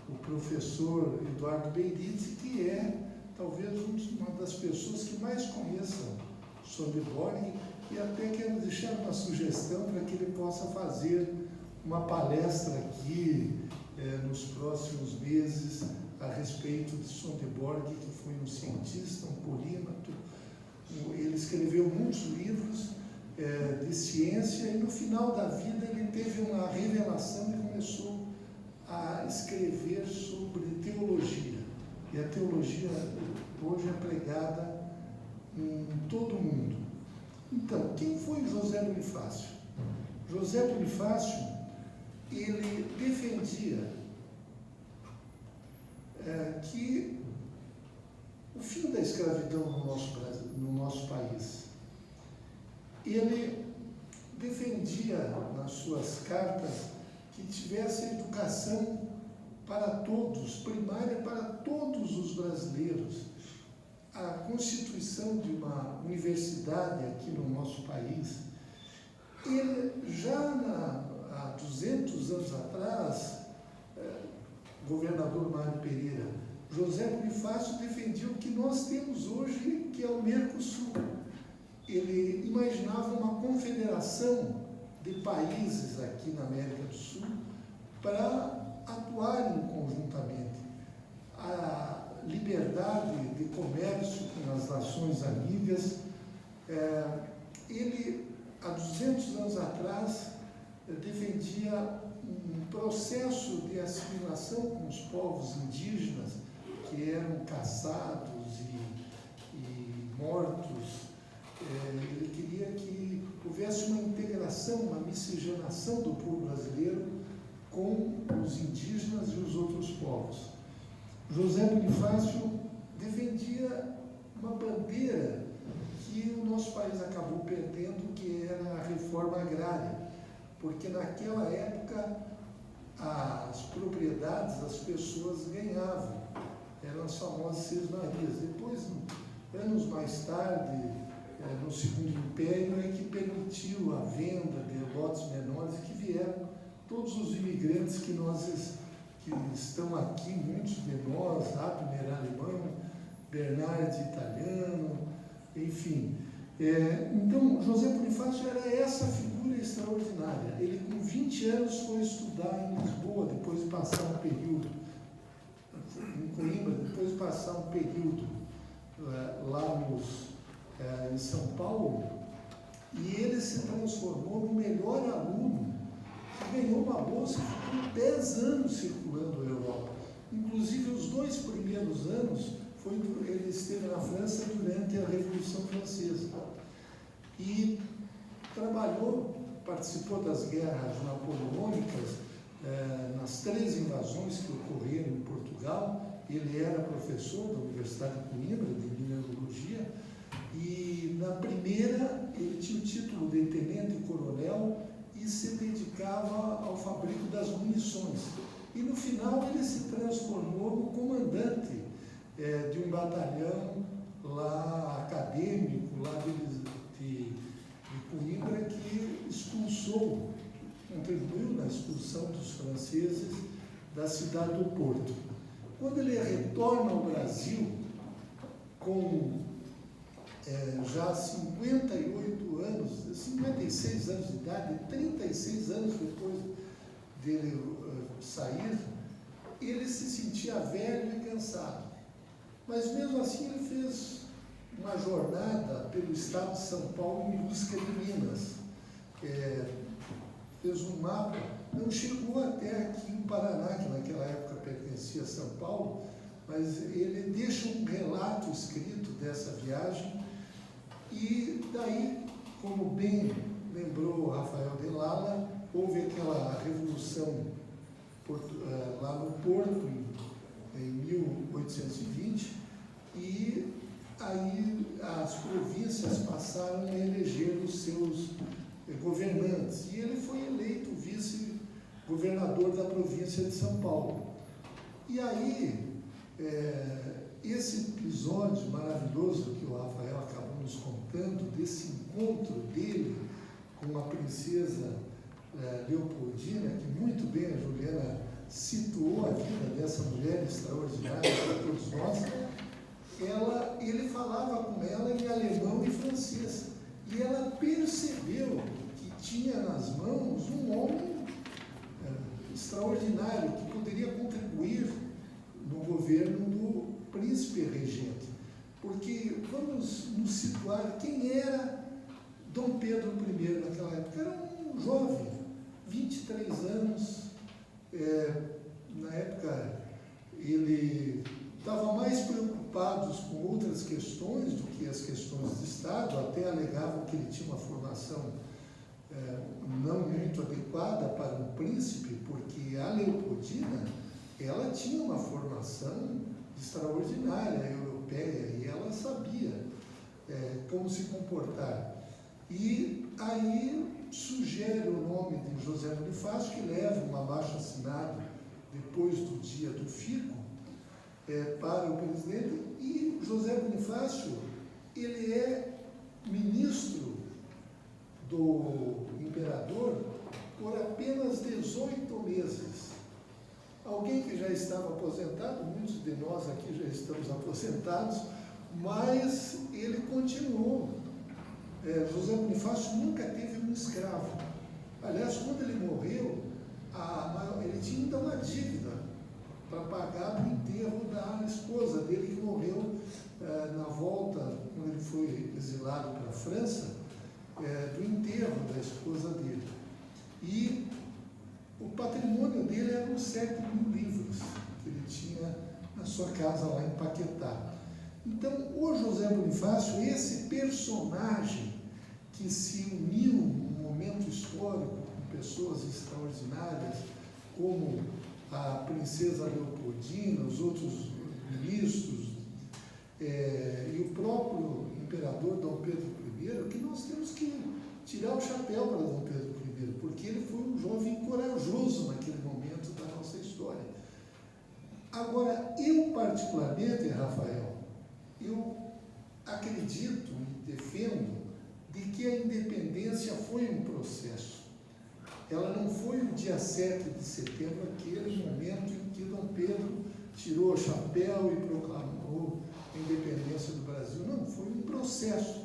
S5: o professor Eduardo Benite, que é talvez uma das pessoas que mais conheçam Swedenborg, e até quero deixar uma sugestão para que ele possa fazer uma palestra aqui nos próximos meses a respeito de Sonderborg, que foi um cientista, um polímato. Ele escreveu muitos livros de ciência e no final da vida ele teve uma revelação e começou a escrever sobre teologia. E a teologia hoje é pregada em todo o mundo. Então, quem foi José Bonifácio? José Bonifácio, ele defendia que o fim da escravidão no nosso país, ele defendia nas suas cartas que tivesse educação para todos, primária para todos os brasileiros. A constituição de uma universidade aqui no nosso país, ele já há 200 anos atrás, governador Mário Pereira, José Bonifácio defendia o que nós temos hoje, que é o Mercosul. Ele imaginava uma confederação de países aqui na América do Sul para atuarem conjuntamente. A liberdade de comércio com as nações amigas. Ele, há 200 anos atrás, defendia um processo de assimilação com os povos indígenas que eram caçados e mortos. Ele queria que houvesse uma integração, uma miscigenação do povo brasileiro com os indígenas e os outros povos. José Bonifácio defendia uma bandeira que o nosso país acabou perdendo, que era a reforma agrária, porque naquela época as propriedades, as pessoas ganhavam, eram as famosas sesmarias. Depois, anos mais tarde, no Segundo Império, é que permitiu a venda de lotes menores e que vieram todos os imigrantes que estão aqui, muitos de nós, Abner alemão, Bernard italiano, enfim. Então, José Bonifácio era essa figura extraordinária. Ele, com 20 anos, foi estudar em Lisboa, depois de passar um período, em Coimbra, depois de passar um período lá em São Paulo, e ele se transformou no melhor aluno, que ganhou uma bolsa e ficou 10 anos circulando a Europa. Inclusive, os 2 primeiros anos, ele esteve na França durante a Revolução Francesa. E participou das guerras napoleônicas, nas 3 invasões que ocorreram em Portugal. Ele era professor da Universidade de Coimbra, de mineralogia, e na primeira ele tinha o título de tenente-coronel e se dedicava ao fabrico das munições. E no final ele se transformou no comandante de um batalhão lá acadêmico, lá de Coimbra, que contribuiu na expulsão dos franceses da cidade do Porto. Quando ele retorna ao Brasil, com já 58 anos, 56 anos de idade, 36 anos depois dele sair, ele se sentia velho e cansado. Mas mesmo assim ele fez uma jornada pelo estado de São Paulo em busca de Minas. Fez um mapa, não chegou até aqui em Paraná, que naquela época pertencia a São Paulo, mas ele deixa um relato escrito dessa viagem. E daí, como bem lembrou Rafael de Lala, houve aquela revolução lá no Porto, em 1820, e aí as províncias passaram a eleger os seus governantes. E ele foi eleito vice-governador da província de São Paulo. E aí, esse episódio maravilhoso que o Rafael acabou nos contando, desse encontro dele com a princesa Leopoldina, que muito bem a Juliana situou a vida dessa mulher extraordinária para todos nós, ele falava com ela em alemão e francês, e ela percebeu que tinha nas mãos um homem extraordinário que poderia contribuir no governo do príncipe regente. Porque vamos nos situar quem era Dom Pedro I naquela época. Era um jovem, 23 anos. Na época, ele estava mais preocupado com outras questões do que as questões de Estado. Até alegavam que ele tinha uma formação não muito adequada para um príncipe, porque a Leopoldina, ela tinha uma formação extraordinária, europeia, e ela sabia como se comportar. E aí sugere o nome de José Bonifácio, que leva um abaixo-assinado depois do dia do fico para o presidente, e José Bonifácio, ele é ministro do imperador por apenas 18 meses. Alguém que já estava aposentado, muitos de nós aqui já estamos aposentados, mas ele continuou. José Bonifácio nunca teve um escravo. Aliás, quando ele morreu, ele tinha ainda uma dívida para pagar do enterro da esposa dele, que morreu na volta, quando ele foi exilado para a França, do enterro da esposa dele. E o patrimônio dele eram 7.000 livros que ele tinha na sua casa lá em Paquetá. Então, o José Bonifácio, esse personagem que se uniu num momento histórico com pessoas extraordinárias, como a princesa Leopoldina, os outros ministros, e o próprio imperador Dom Pedro I, que nós temos que tirar o chapéu para Dom Pedro I, porque ele foi um jovem corajoso naquele momento da nossa história. Agora, eu particularmente, Rafael, eu acredito e defendo de que a independência foi um processo. Ela não foi o dia 7 de setembro, aquele momento em que Dom Pedro tirou o chapéu e proclamou a independência do Brasil. Não, foi um processo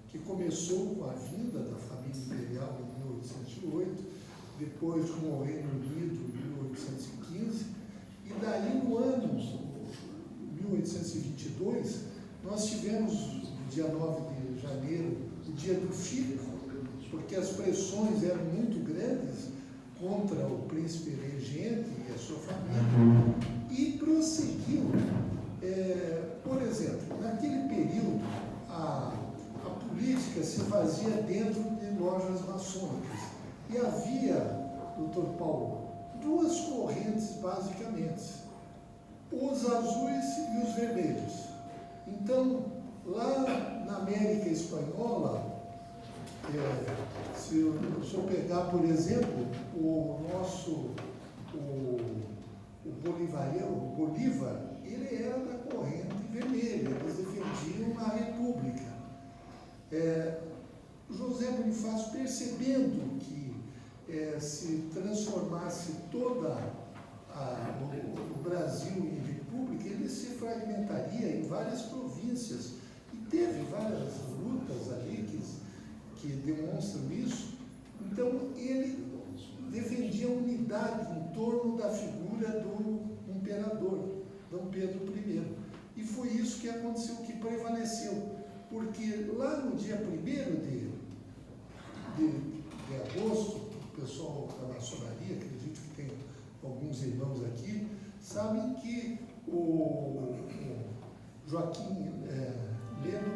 S5: que começou com a vinda da família imperial em 1808, depois com o Reino Unido em 1815, e daí no ano 1822, nós tivemos, no dia 9 de janeiro, o dia do fico, porque as pressões eram muito grandes contra o príncipe regente e a sua família, e prosseguiu. Por exemplo, naquele período, a política se fazia dentro de lojas maçônicas, e havia, doutor Paulo, duas correntes basicamente, os azuis e os vermelhos. Então, lá na América Espanhola, se eu pegar, por exemplo, o Bolívar, ele era da corrente vermelha, eles defendiam a república. José Bonifácio, percebendo que se transformasse toda o Brasil em república, ele se fragmentaria em várias províncias, e teve várias lutas ali que demonstram isso. Então, ele defendia a unidade em torno da figura do imperador, Dom Pedro I. E foi isso que aconteceu, que prevaleceu. Porque lá no dia 1º de agosto, o pessoal da maçonaria, acredito que tem alguns irmãos aqui, sabem que o Joaquim Leno,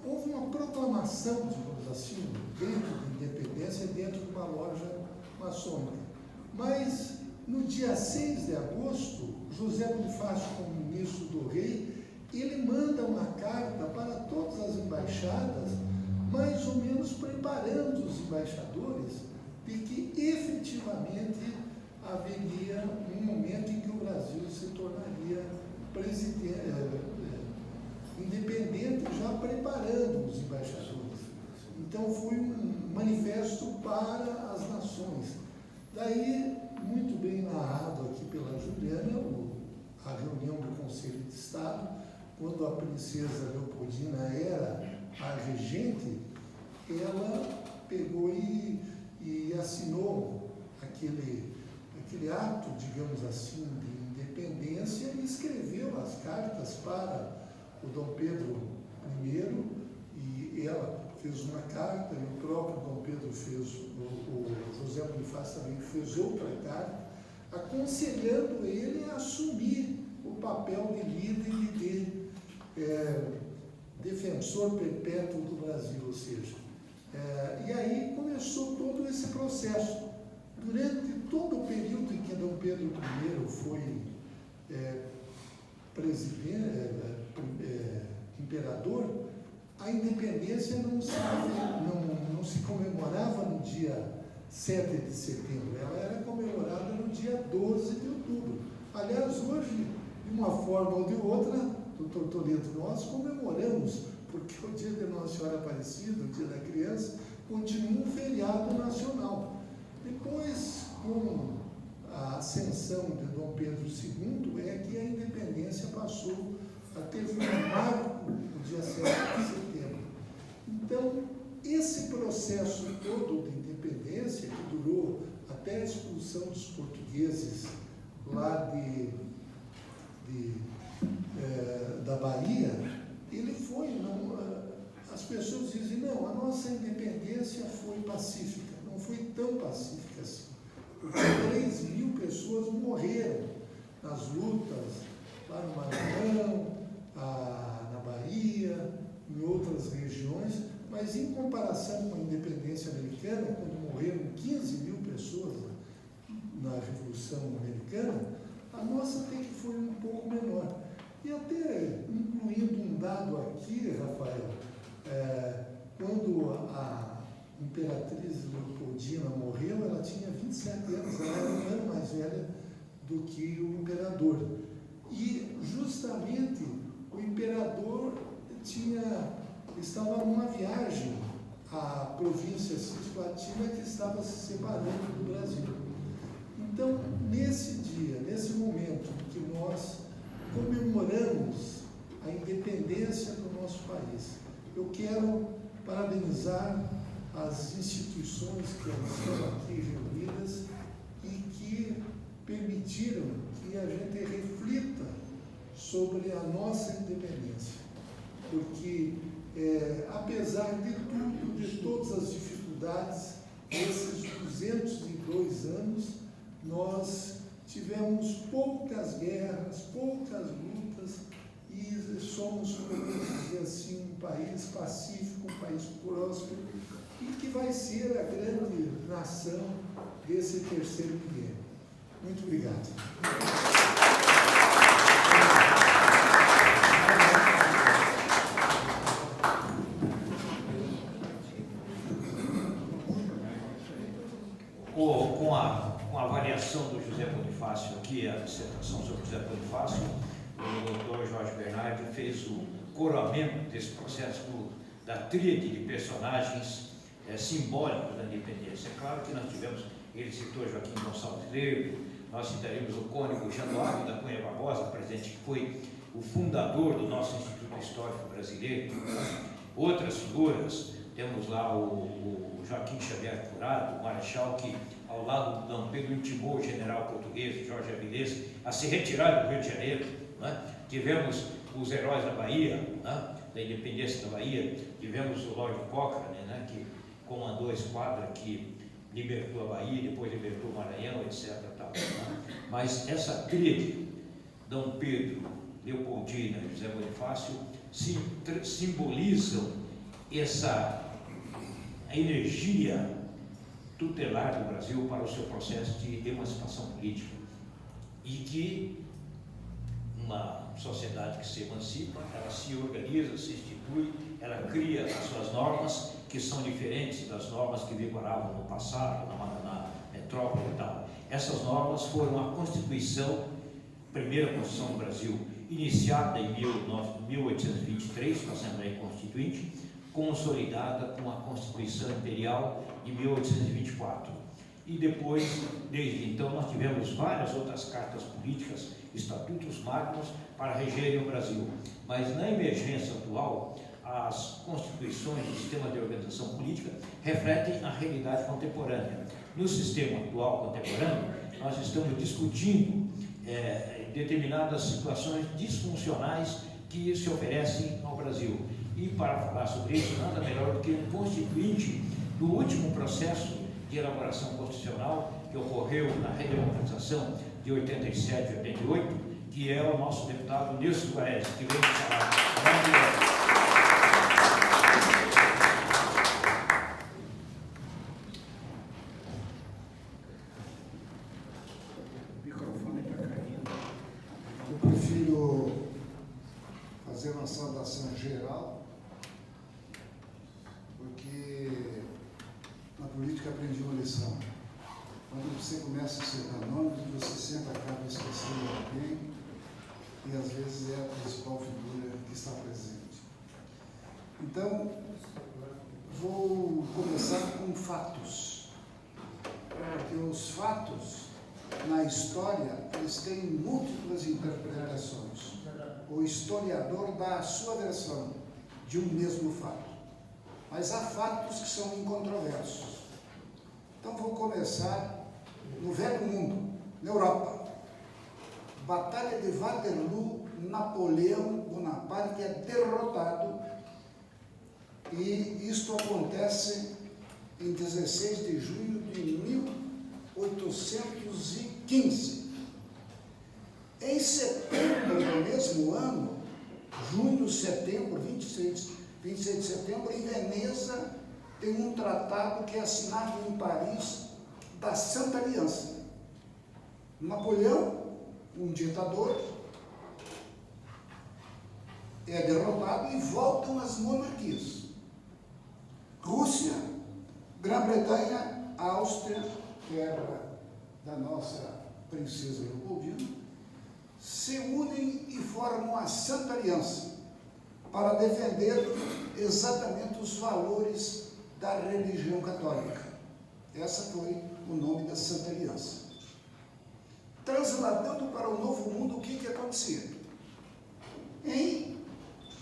S5: houve uma proclamação, digamos assim, dentro da independência, dentro de uma loja maçônica. Mas, no dia 6 de agosto, José Bonifácio, como ministro do rei, ele manda uma carta para todas as embaixadas, mais ou menos preparando os embaixadores de que efetivamente haveria um momento em que o Brasil se tornaria independente, já preparando os embaixadores. Então foi um manifesto para as nações. Daí, muito bem narrado aqui pela Juliana, a reunião do Conselho de Estado, quando a princesa Leopoldina era a regente, ela pegou e assinou aquele ato, digamos assim, de independência, e escreveu as cartas para o Dom Pedro I, e ela fez uma carta, e o próprio Dom Pedro fez, o José Bonifácio também fez outra carta, aconselhando ele a assumir o papel de líder e de defensor perpétuo do Brasil, ou seja, e aí começou todo esse processo. Durante todo o período em que Dom Pedro I foi imperador, a independência não se comemorava no dia 7 de setembro, ela era comemorada no dia 12 de outubro. Aliás, hoje, de uma forma ou de outra, doutor Toledo, nós comemoramos, porque o dia de Nossa Senhora Aparecida, o dia da criança, continua um feriado nacional. Depois, com a ascensão de Dom Pedro II, é que a independência passou a ter um marco no dia 7 de setembro. Então, esse processo todo de independência, que durou até a expulsão dos portugueses lá da Bahia, ele foi, as pessoas dizem, não, a nossa independência foi pacífica, não foi tão pacífica assim, porque 3.000 pessoas morreram nas lutas lá no Maranhão, na Bahia, em outras regiões, mas em comparação com a independência americana, quando morreram 15.000 pessoas na Revolução Americana, a nossa até que foi um pouco menor. E até incluindo um dado aqui, Rafael, quando a Imperatriz Leopoldina morreu, ela tinha 27 anos, ela era um ano mais velha do que o imperador. E justamente o imperador estava numa viagem à província Cisplatina, que estava se separando do Brasil. Então, nesse dia, nesse momento em que nós comemoramos a independência do nosso país, eu quero parabenizar as instituições que estão aqui reunidas e que permitiram que a gente reflita sobre a nossa independência, porque apesar de tudo, de todas as dificuldades, nesses 202 anos, nós tivemos poucas guerras, poucas lutas, e somos, podemos dizer assim, um país pacífico, um país próspero, e que vai ser a grande nação desse terceiro milênio. Muito obrigado.
S2: Com a avaliação do José Bonifácio aqui, a dissertação sobre José Bonifácio, o doutor Jorge Bernardi fez o coroamento desse processo da tríade de personagens simbólicos da independência. É claro que nós tivemos, ele citou Joaquim Gonçalves Lerdo, nós citaremos o cônego Januário da Cunha Barbosa, presidente que foi o fundador do nosso Instituto Histórico Brasileiro. Outras figuras, temos lá o Joaquim Xavier Curado, o Marechal, que ao lado do Dom Pedro intimou o general português Jorge Avilés a se retirar do Rio de Janeiro. Tivemos os heróis da Bahia, da independência da Bahia, tivemos o Lord Cochrane, que comandou a esquadra que libertou a Bahia, depois libertou o Maranhão, etc. Mas essa tríade, Dom Pedro, Leopoldina e José Bonifácio, simbolizam essa energia tutelar do Brasil para o seu processo de emancipação política, e que uma sociedade que se emancipa, ela se organiza, se institui, ela cria as suas normas, que são diferentes das normas que vigoravam no passado, na metrópole e tal. Essas normas foram a Constituição, primeira Constituição do Brasil, iniciada em 1823, com a Assembleia Constituinte, consolidada com a Constituição Imperial de 1824. E depois, desde então, nós tivemos várias outras cartas políticas, estatutos magnos para regerem o Brasil. Mas na emergência atual, as constituições do sistema de organização política refletem a realidade contemporânea. No sistema atual contemporâneo, nós estamos discutindo determinadas situações disfuncionais que se oferecem ao Brasil. E para falar sobre isso, nada melhor do que um constituinte do último processo de elaboração constitucional que ocorreu na redemocratização de 87 e 88, que é o nosso deputado Nilson Guares, que vem falar.
S5: Eu prefiro fazer uma saudação geral, porque na política aprendi uma lição. Quando você começa a citar nomes, você sempre acaba esquecendo alguém, e às vezes é a principal figura que está presente. Então, vou começar com fatos, porque os fatos, na história, eles têm múltiplas interpretações. O historiador dá a sua versão de um mesmo fato, mas há fatos que são incontroversos. Então, vou começar no Velho Mundo, na Europa. Batalha de Waterloo, Napoleão Bonaparte é derrotado, e isto acontece em 16 de junho de 1815. Em setembro do mesmo ano, junho, setembro, 26 de setembro, em Veneza, tem um tratado que é assinado em Paris, da Santa Aliança. Napoleão, um ditador, é derrotado e voltam as monarquias. Rússia, Grã-Bretanha, Áustria, terra da nossa princesa Leopoldina, se unem e formam a Santa Aliança para defender exatamente os valores da religião católica. Essa foi o nome da Santa Aliança. Transladando para o Novo Mundo, o que acontecia?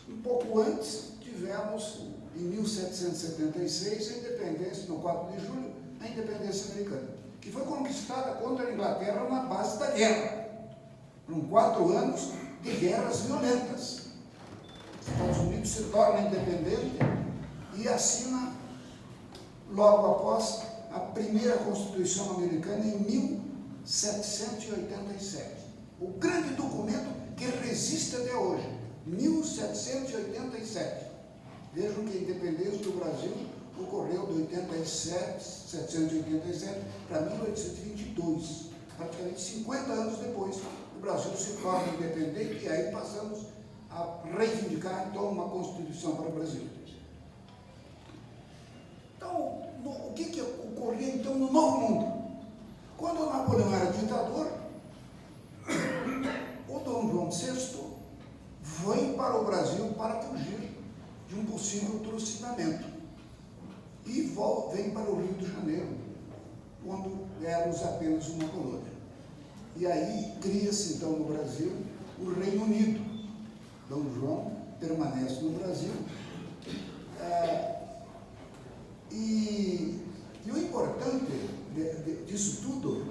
S5: Um pouco antes, tivemos, em 1776, a independência, no 4 de julho, a independência americana, que foi conquistada contra a Inglaterra na base da guerra. Foram 4 anos de guerras violentas. Os Estados Unidos se torna independente e assina, logo após, a primeira Constituição americana em 1787. O grande documento que resiste até hoje, 1787. Vejam que a independência do Brasil ocorreu de 1787 para 1822. Praticamente 50 anos depois, o Brasil se torna independente, e aí passamos a reivindicar, então, uma Constituição para o Brasil. Então, o que ocorria, então, no Novo Mundo? Quando Napoleão era ditador, o Dom João VI vem para o Brasil para fugir de um possível trucidamento. E vem para o Rio de Janeiro, quando éramos apenas uma colônia. E aí cria-se, então, no Brasil, o Reino Unido. Dom João permanece no Brasil. E o importante disso tudo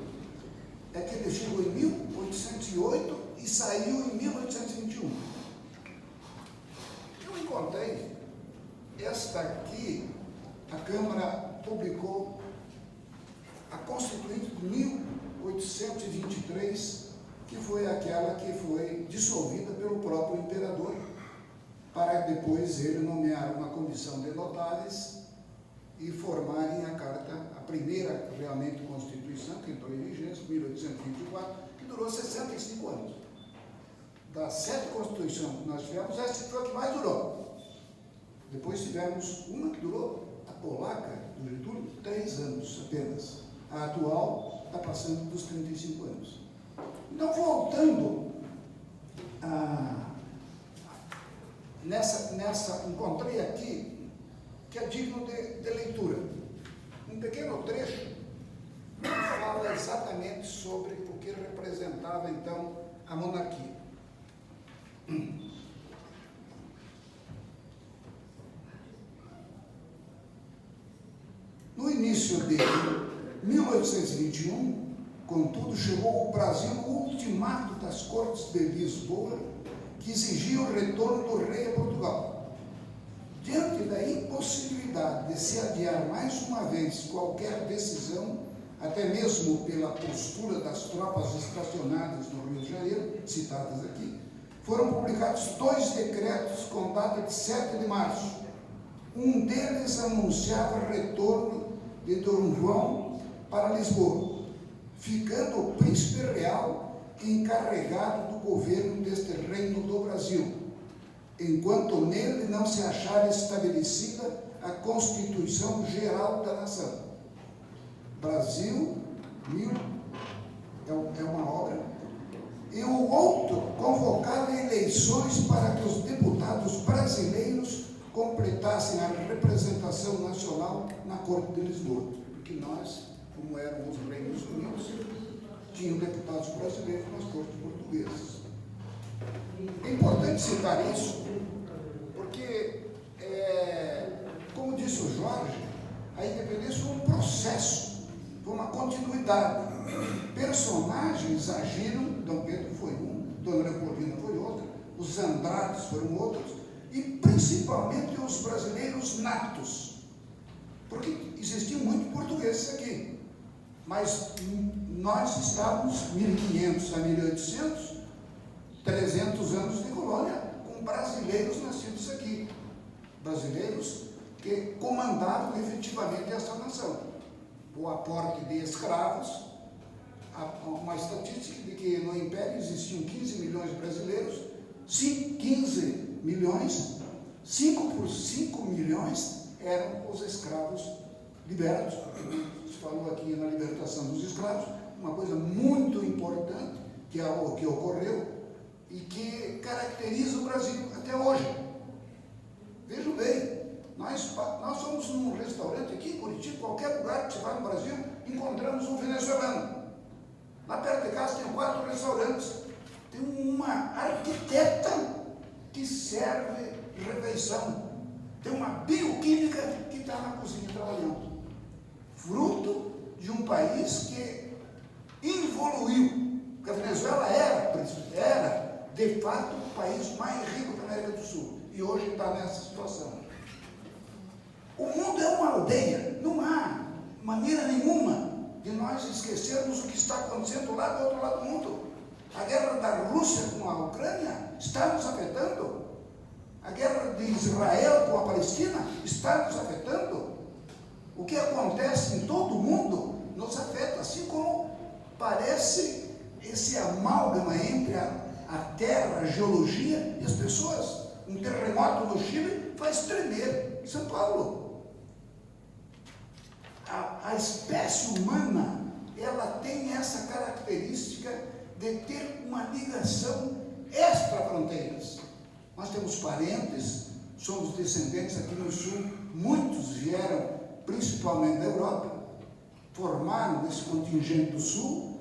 S5: é que ele chegou em 1808 e saiu em 1821. Eu encontrei esta aqui, a Câmara publicou a Constituinte de 1823, que foi aquela que foi dissolvida pelo próprio imperador, para depois ele nomear uma comissão de notáveis e formarem a carta, a primeira realmente Constituição, que entrou em vigência, 1824, que durou 65 anos. Das 7 Constituições que nós tivemos, essa foi a que mais durou. Depois tivemos uma que durou, a polaca, do Getúlio, 3 anos apenas. A atual está passando dos 35 anos. Então, voltando encontrei aqui que é digno de leitura. Um pequeno trecho que fala exatamente sobre o que representava, então, a monarquia.
S6: início de 1821, contudo, chegou ao Brasil o ultimato das Cortes de Lisboa, que exigia o retorno do rei a Portugal. Diante da impossibilidade de se adiar mais uma vez qualquer decisão, até mesmo pela postura das tropas estacionadas no Rio de Janeiro, citadas aqui, foram publicados 2 decretos com data de 7 de março. Um deles anunciava retorno de Dom João para Lisboa, ficando o príncipe real encarregado do governo deste reino do Brasil, enquanto nele não se achar estabelecida a Constituição Geral da Nação. Brasil, é uma obra. E o outro convocava eleições para que os deputados brasileiros completassem a representação nacional na Corte de Lisboa. Porque nós, como éramos os Reinos Unidos, tínhamos deputados brasileiros nas cortes portuguesas. É importante citar isso, porque, como disse o Jorge, a independência foi um processo, foi uma continuidade. Personagens agiram, Dom Pedro foi um, Dona Leopoldina foi outro, os Andrades foram outros, e principalmente os brasileiros natos, porque existiam muitos portugueses aqui, mas nós estávamos 1500 a 1800, 300 anos de colônia, com brasileiros nascidos aqui, brasileiros que comandavam efetivamente essa nação. O aporte de escravos, uma estatística de que no Império existiam 15 milhões de brasileiros, 15 milhões, 5 por 5 milhões eram os escravos libertos. Se falou aqui na libertação dos escravos, uma coisa muito importante que ocorreu e que caracteriza o Brasil até hoje. Vejam bem, nós somos num restaurante aqui em Curitiba, qualquer lugar que você vai no Brasil, encontramos um venezuelano. Lá perto de casa tem 4 restaurantes. Tem uma arquiteta que serve refeição. Tem uma bioquímica que está na cozinha trabalhando. Fruto de um país que evoluiu. Porque a Venezuela era, de fato, o país mais rico da América do Sul. E hoje está nessa situação. O mundo é uma aldeia. Não há maneira nenhuma de nós esquecermos o que está acontecendo lá do outro lado do mundo. A guerra da Rússia com a Ucrânia está nos afetando. A guerra de Israel com a Palestina está nos afetando. O que acontece em todo o mundo nos afeta, assim como parece esse amálgama entre a terra, a geologia e as pessoas. Um terremoto no Chile faz tremer São Paulo. A espécie humana, ela tem essa característica de ter uma ligação extra-fronteiras. Nós temos parentes, somos descendentes aqui no Sul, muitos vieram principalmente da Europa, formaram esse contingente do Sul,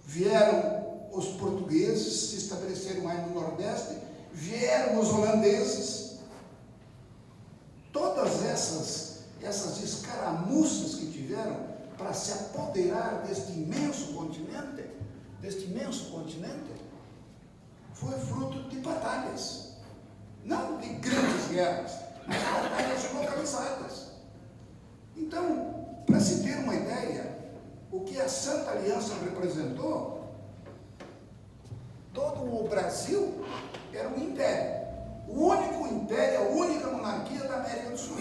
S6: vieram os portugueses, se estabeleceram aí no Nordeste, vieram os holandeses. Todas essas escaramuças que tiveram para se apoderar deste imenso continente, foi fruto de batalhas, não de grandes guerras, mas batalhas localizadas. Então, para se ter uma ideia, o que a Santa Aliança representou, todo o Brasil era um império, o único império, a única monarquia da América do Sul.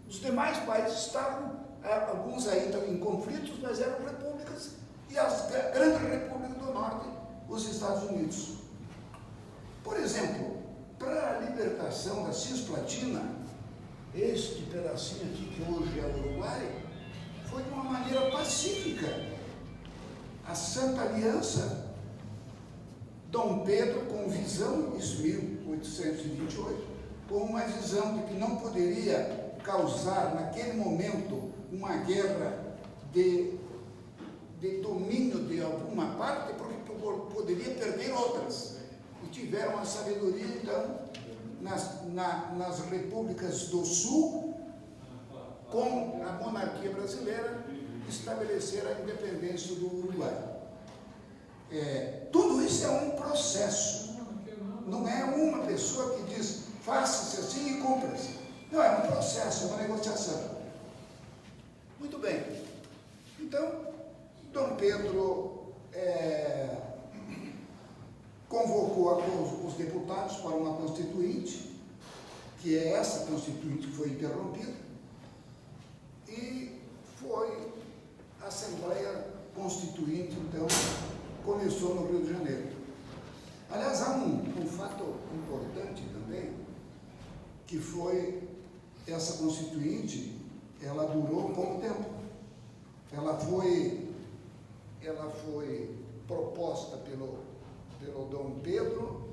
S6: Os demais países estavam, alguns ainda em conflitos, mas eram repúblicas, e as grandes repúblicas do Norte, os Estados Unidos. Por exemplo, para a libertação da Cisplatina, este pedacinho aqui que hoje é o Uruguai, foi de uma maneira pacífica. A Santa Aliança, Dom Pedro, com visão, isso 1828, com uma visão de que não poderia causar naquele momento uma guerra de domínio de alguma parte, porque poderia perder outras. E tiveram a sabedoria, então, nas repúblicas do Sul, com a monarquia brasileira, estabelecer a independência do Uruguai. Tudo isso é um processo, não é uma pessoa que diz faça-se assim e cumpra-se. Não, é um processo, é uma negociação. Muito bem. Então, Dom Pedro convocou os deputados para uma constituinte, que é essa constituinte que foi interrompida, e foi a Assembleia Constituinte, então, começou no Rio de Janeiro. Aliás, há um fato importante também, que foi essa Constituinte, ela durou pouco tempo. Ela foi proposta pelo Dom Pedro,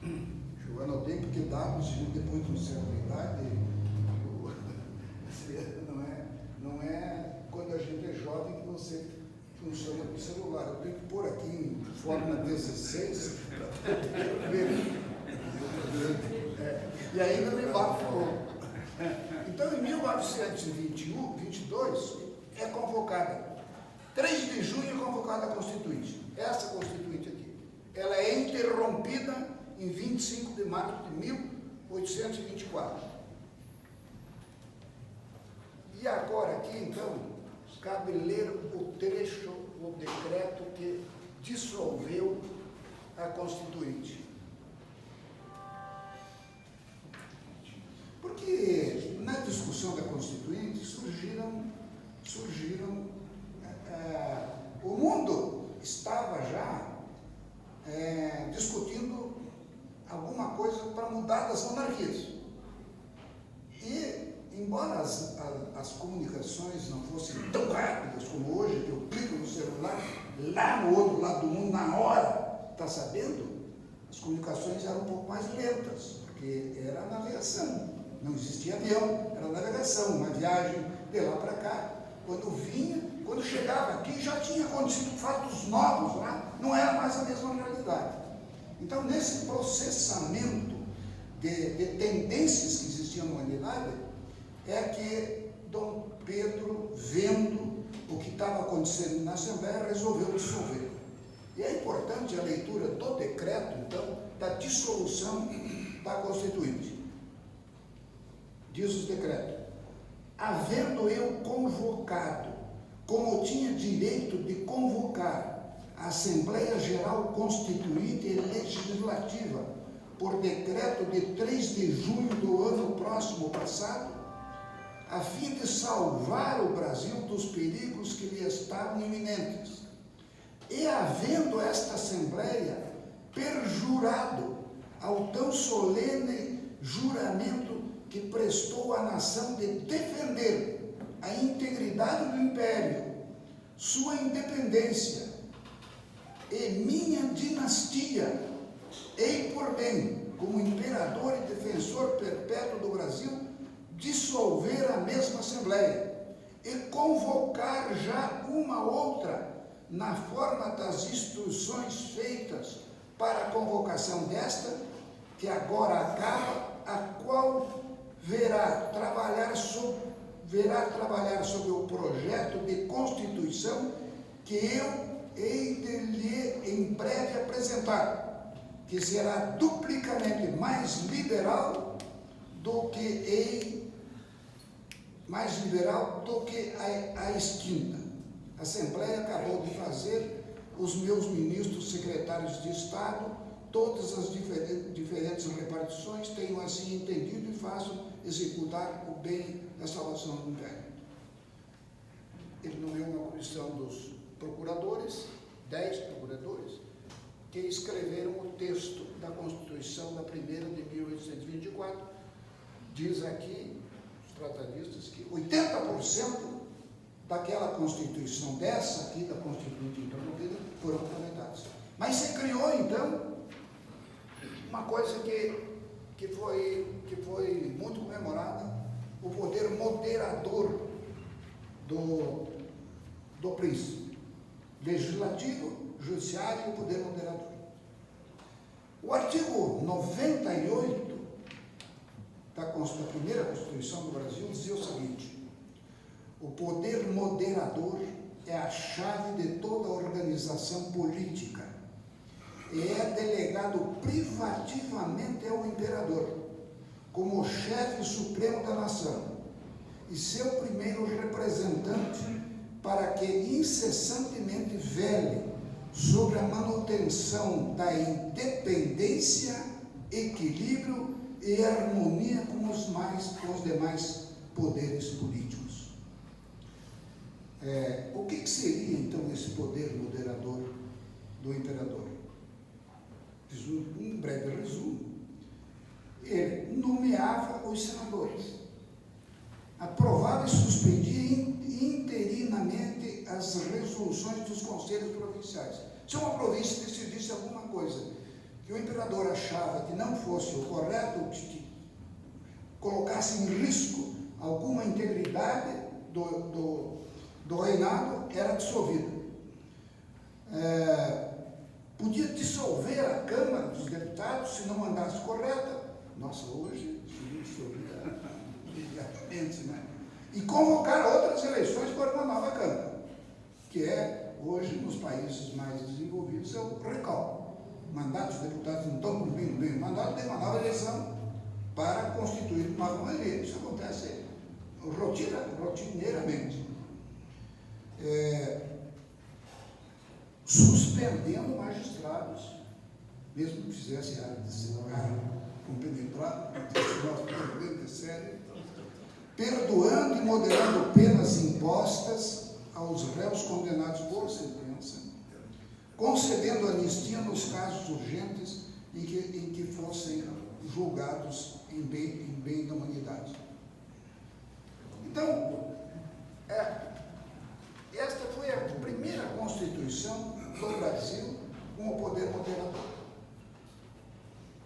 S6: eu anotei porque dados depois de uma certa idade, não é quando a gente é jovem que você funciona com o celular. Eu tenho que pôr aqui em forma 16 para ver. E ainda me bato pouco. Então, em 1922, é convocada. 3 de junho é convocada a Constituinte. Essa Constituinte aqui. Ela é interrompida em 25 de março de 1824. E agora aqui, então, cabe ler o trecho, o decreto que dissolveu a Constituinte. Porque na discussão da Constituinte o mundo estava já discutindo alguma coisa para mudar das monarquias. E, embora as comunicações não fossem tão rápidas como hoje, que eu clico no celular, lá no outro lado do mundo, na hora, está sabendo, as comunicações eram um pouco mais lentas, porque era navegação. Não existia avião, era navegação, uma viagem de lá para cá. Quando chegava aqui, já tinha acontecido fatos novos lá, não era mais a mesma realidade. Então, nesse processamento de tendências que existiam na humanidade, é que Dom Pedro, vendo o que estava acontecendo na Assembleia, resolveu dissolver. E é importante a leitura do decreto, então, da dissolução da Constituinte. Diz o decreto: havendo eu convocado, como tinha direito de convocar, a Assembleia Geral Constituinte e Legislativa, por decreto de 3 de junho do ano próximo passado, a fim de salvar o Brasil dos perigos que lhe estavam iminentes, e havendo esta Assembleia perjurado ao tão solene juramento que prestou à nação de defender a integridade do Império, sua independência e minha dinastia, hei por bem, como imperador e defensor perpétuo do Brasil, dissolver a mesma Assembleia e convocar já uma outra na forma das instruções feitas para a convocação desta, que agora acaba, a qual verá trabalhar sobre o projeto de Constituição que eu hei de lhe em breve apresentar, que será duplicamente mais liberal do que a extinta. A Assembleia acabou de fazer, os meus ministros secretários de Estado, todas as diferentes repartições tenham assim entendido e façam executar o bem da salvação do Império. Ele nomeou uma comissão dos procuradores, 10 procuradores, que escreveram o texto da Constituição da primeira de 1824. Diz aqui, os tratadistas, que 80% daquela Constituição, dessa aqui, da Constituinte interrompida, foram implementados. Mas se criou, então, uma coisa que foi muito comemorada, o poder moderador do príncipe. Legislativo, judiciário e poder moderador. O artigo 98 da primeira Constituição do Brasil dizia o seguinte: o poder moderador é a chave de toda a organização política e é delegado privativamente ao imperador, como chefe supremo da nação, e seu primeiro representante, para que incessantemente vele sobre a manutenção da independência, equilíbrio e harmonia com os demais poderes políticos. O que seria, então, esse poder moderador do imperador? Fiz um breve resumo. Ele nomeava os senadores, aprovava e suspendia interinamente as resoluções dos conselhos provinciais. Se uma província decidisse alguma coisa que o imperador achava que não fosse o correto, que colocasse em risco alguma integridade do reinado, era dissolvida. Podia dissolver a Câmara dos Deputados se não andasse correta. Nossa, hoje seria dissolvida imediatamente, né? E convocar outras eleições para uma nova Câmara, que é, hoje, nos países mais desenvolvidos, é o recall. Mandatos de deputados não estão cumprindo bem o mandato, tem uma nova eleição para constituir uma nova maioria. Isso acontece rotineiramente. Suspendendo magistrados, mesmo que fizesse área compenetrada, sério, perdoando e moderando penas impostas aos réus condenados por sentença, concedendo anistia nos casos urgentes em que fossem julgados em bem da humanidade. Então, esta foi a primeira Constituição do Brasil com o poder moderador.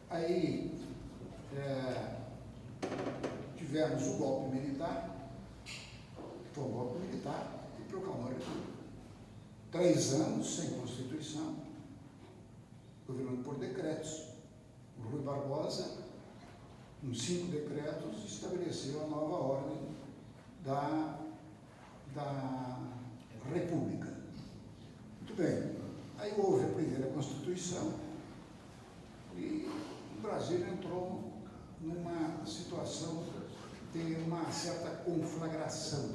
S6: Aí tivemos o golpe militar, foi um golpe militar que proclamou a República. 3 anos sem Constituição, governando por decretos. O Rui Barbosa, com 5 decretos, estabeleceu a nova ordem da República. Muito bem. Aí houve a primeira Constituição e o Brasil entrou numa situação de uma certa conflagração,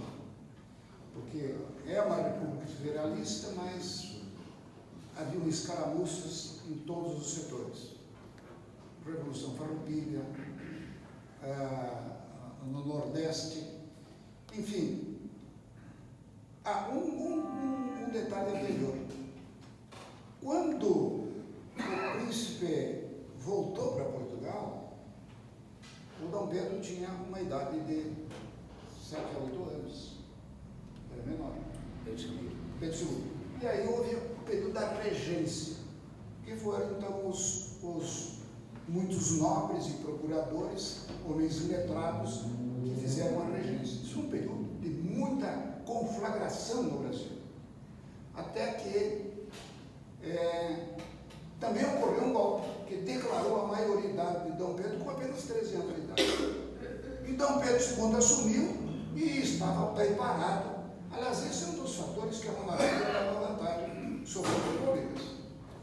S6: porque é uma república federalista, mas haviam escaramuças em todos os setores. Revolução Farroupilha, no Nordeste, enfim. Um detalhe anterior. Quando o príncipe voltou para Portugal, o Dom Pedro tinha uma idade de 7 a 8 anos. Era menor. Pedro II. E aí houve o período da regência, que foram então muitos nobres e procuradores, homens letrados, que fizeram a regência. Isso foi um período de muita conflagração no Brasil. Até que também ocorreu um golpe, que declarou a maioridade de Dom Pedro com apenas 13 anos de idade. E Dom Pedro II assumiu e estava preparado. Aliás, esse é um dos fatores que a monarquia dava vantagem sobre as repúblicas.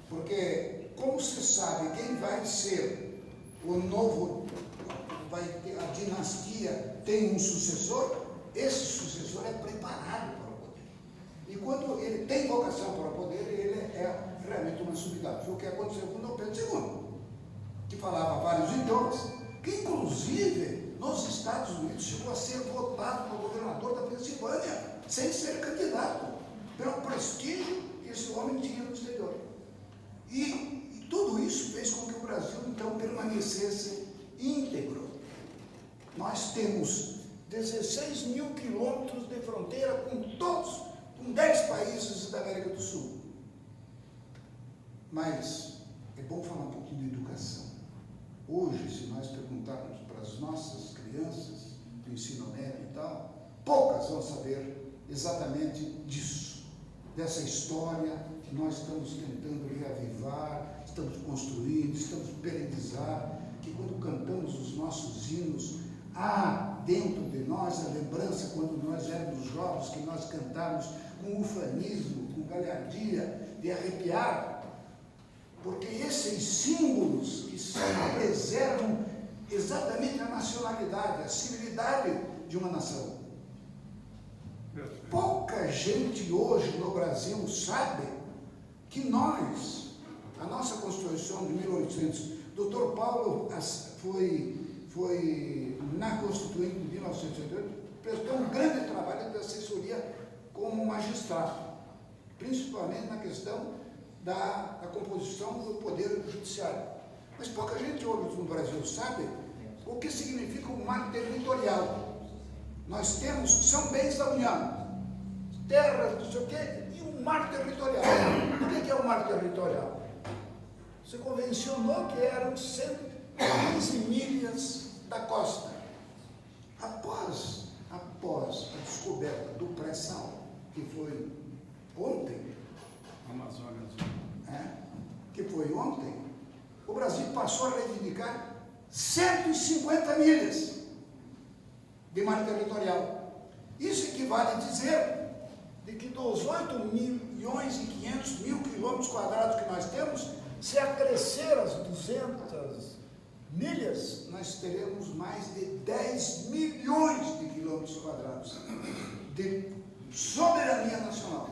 S6: Porque, como se sabe quem vai ser o novo, a dinastia tem um sucessor, esse sucessor é preparado para o poder. E quando ele tem vocação para o poder, ele é realmente uma sumidade. Foi o que aconteceu com Dom Pedro II, que falava vários idiomas, que inclusive nos Estados Unidos chegou a ser votado para governador da Pensilvânia, sem ser candidato, pelo prestígio que esse homem tinha no exterior. E tudo isso fez com que o Brasil, então, permanecesse íntegro. Nós temos 16 mil quilômetros de fronteira com 10 países da América do Sul. Mas é bom falar um pouquinho de educação. Hoje, se nós perguntarmos para as nossas crianças do ensino médio e tal, poucas vão saber exatamente disso, dessa história que nós estamos tentando reavivar, estamos construindo, estamos perenizar, que quando cantamos os nossos hinos, há dentro de nós a lembrança, quando nós éramos jovens, que nós cantávamos com ufanismo, com galhardia, de arrepiar, porque esses símbolos que preservam exatamente a nacionalidade, a civilidade de uma nação. Pouca gente hoje no Brasil sabe que nós, a nossa Constituição de 1800, Dr. Paulo foi na Constituinte de 1988, prestou um grande trabalho de assessoria como magistrado, principalmente na questão da composição do Poder Judiciário. Mas pouca gente hoje no Brasil sabe o que significa o marco territorial. Nós temos, são bens da União, terras, não sei o quê, e o marco territorial. O que é o marco territorial? Você convencionou que eram 115 milhas da costa. Após a descoberta do pré-sal, que foi ontem, o Brasil passou a reivindicar 150 milhas de marco territorial. Isso equivale a dizer de que dos 8.500.000 quilômetros quadrados que nós temos, se acrescer as 200 milhas, nós teremos mais de 10 milhões de quilômetros quadrados de soberania nacional.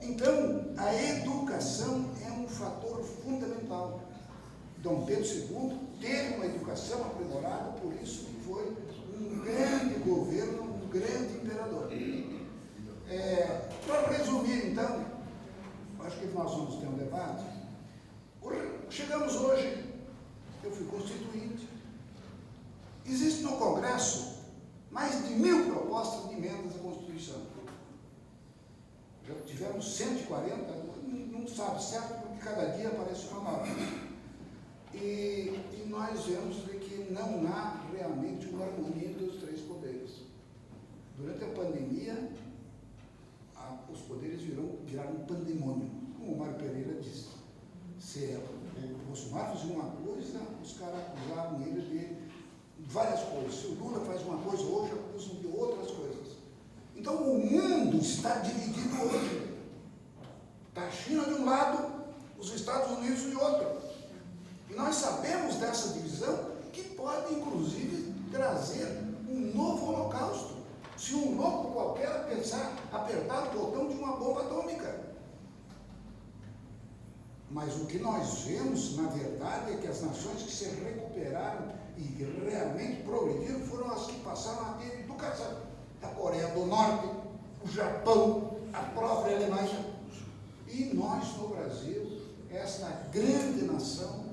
S6: Então, a educação é um fator fundamental. Dom Pedro II teve uma educação aprimorada, por isso que foi um grande governo, um grande imperador. Para resumir, então, acho que nós vamos ter um debate. Chegamos hoje, eu fui constituinte, existe no Congresso mais de 1.000 propostas de emendas à Constituição. Já tivemos 140, não sabe certo, porque cada dia aparece uma nova. E nós vemos de que não há realmente uma harmonia dos três poderes. Durante a pandemia, os poderes viraram um pandemônio, como o Mário Pereira disse. Se o Bolsonaro fazia uma coisa, os caras acusavam ele de várias coisas. Se o Lula faz uma coisa hoje, acusam de outras coisas. Então o mundo está dividido hoje. Está a China de um lado, os Estados Unidos de outro. E nós sabemos dessa divisão que pode, inclusive, trazer um novo holocausto. Se um louco qualquer apertar o botão de uma bomba atômica. Mas o que nós vemos, na verdade, é que as nações que se recuperaram e realmente progrediram foram as que passaram a ter educação. A Coreia do Norte, o Japão, a própria Alemanha. E nós, no Brasil, esta grande nação,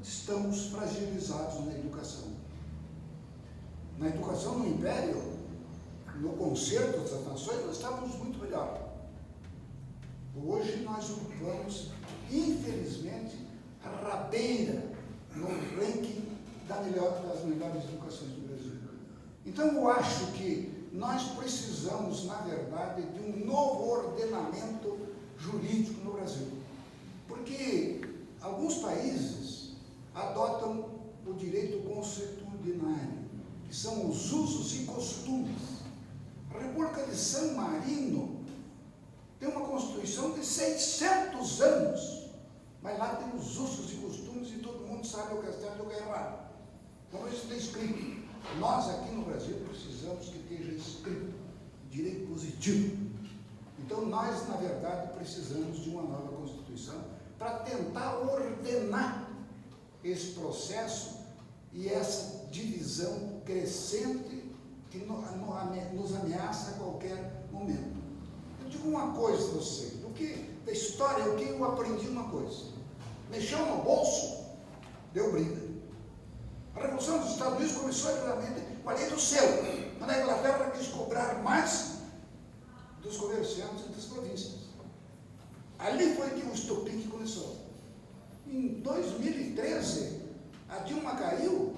S6: estamos fragilizados na educação. Na educação no Império, no concerto das nações, nós estávamos muito melhor. Hoje nós ocupamos, infelizmente, a rabeira no ranking das melhores educações do Brasil. Então eu acho que nós precisamos, na verdade, de um novo ordenamento jurídico no Brasil. Porque alguns países adotam o direito consuetudinário, que são os usos e costumes. A República de San Marino tem uma Constituição de 600 anos, mas lá tem os usos e costumes e todo mundo sabe o que é certo e o que é errado. Então isso está escrito. Nós aqui no Brasil precisamos que esteja escrito direito positivo. Então nós, na verdade, precisamos de uma nova Constituição para tentar ordenar esse processo e essa divisão crescente que nos ameaça a qualquer momento. Eu digo uma coisa a você, da história, eu aprendi uma coisa. Mexeu no bolso, deu briga. A Revolução dos Estados Unidos começou realmente com a lei do selo, mas na Inglaterra quis cobrar mais dos comerciantes e das províncias. Ali foi que o estopim começou. Em 2013, a Dilma caiu,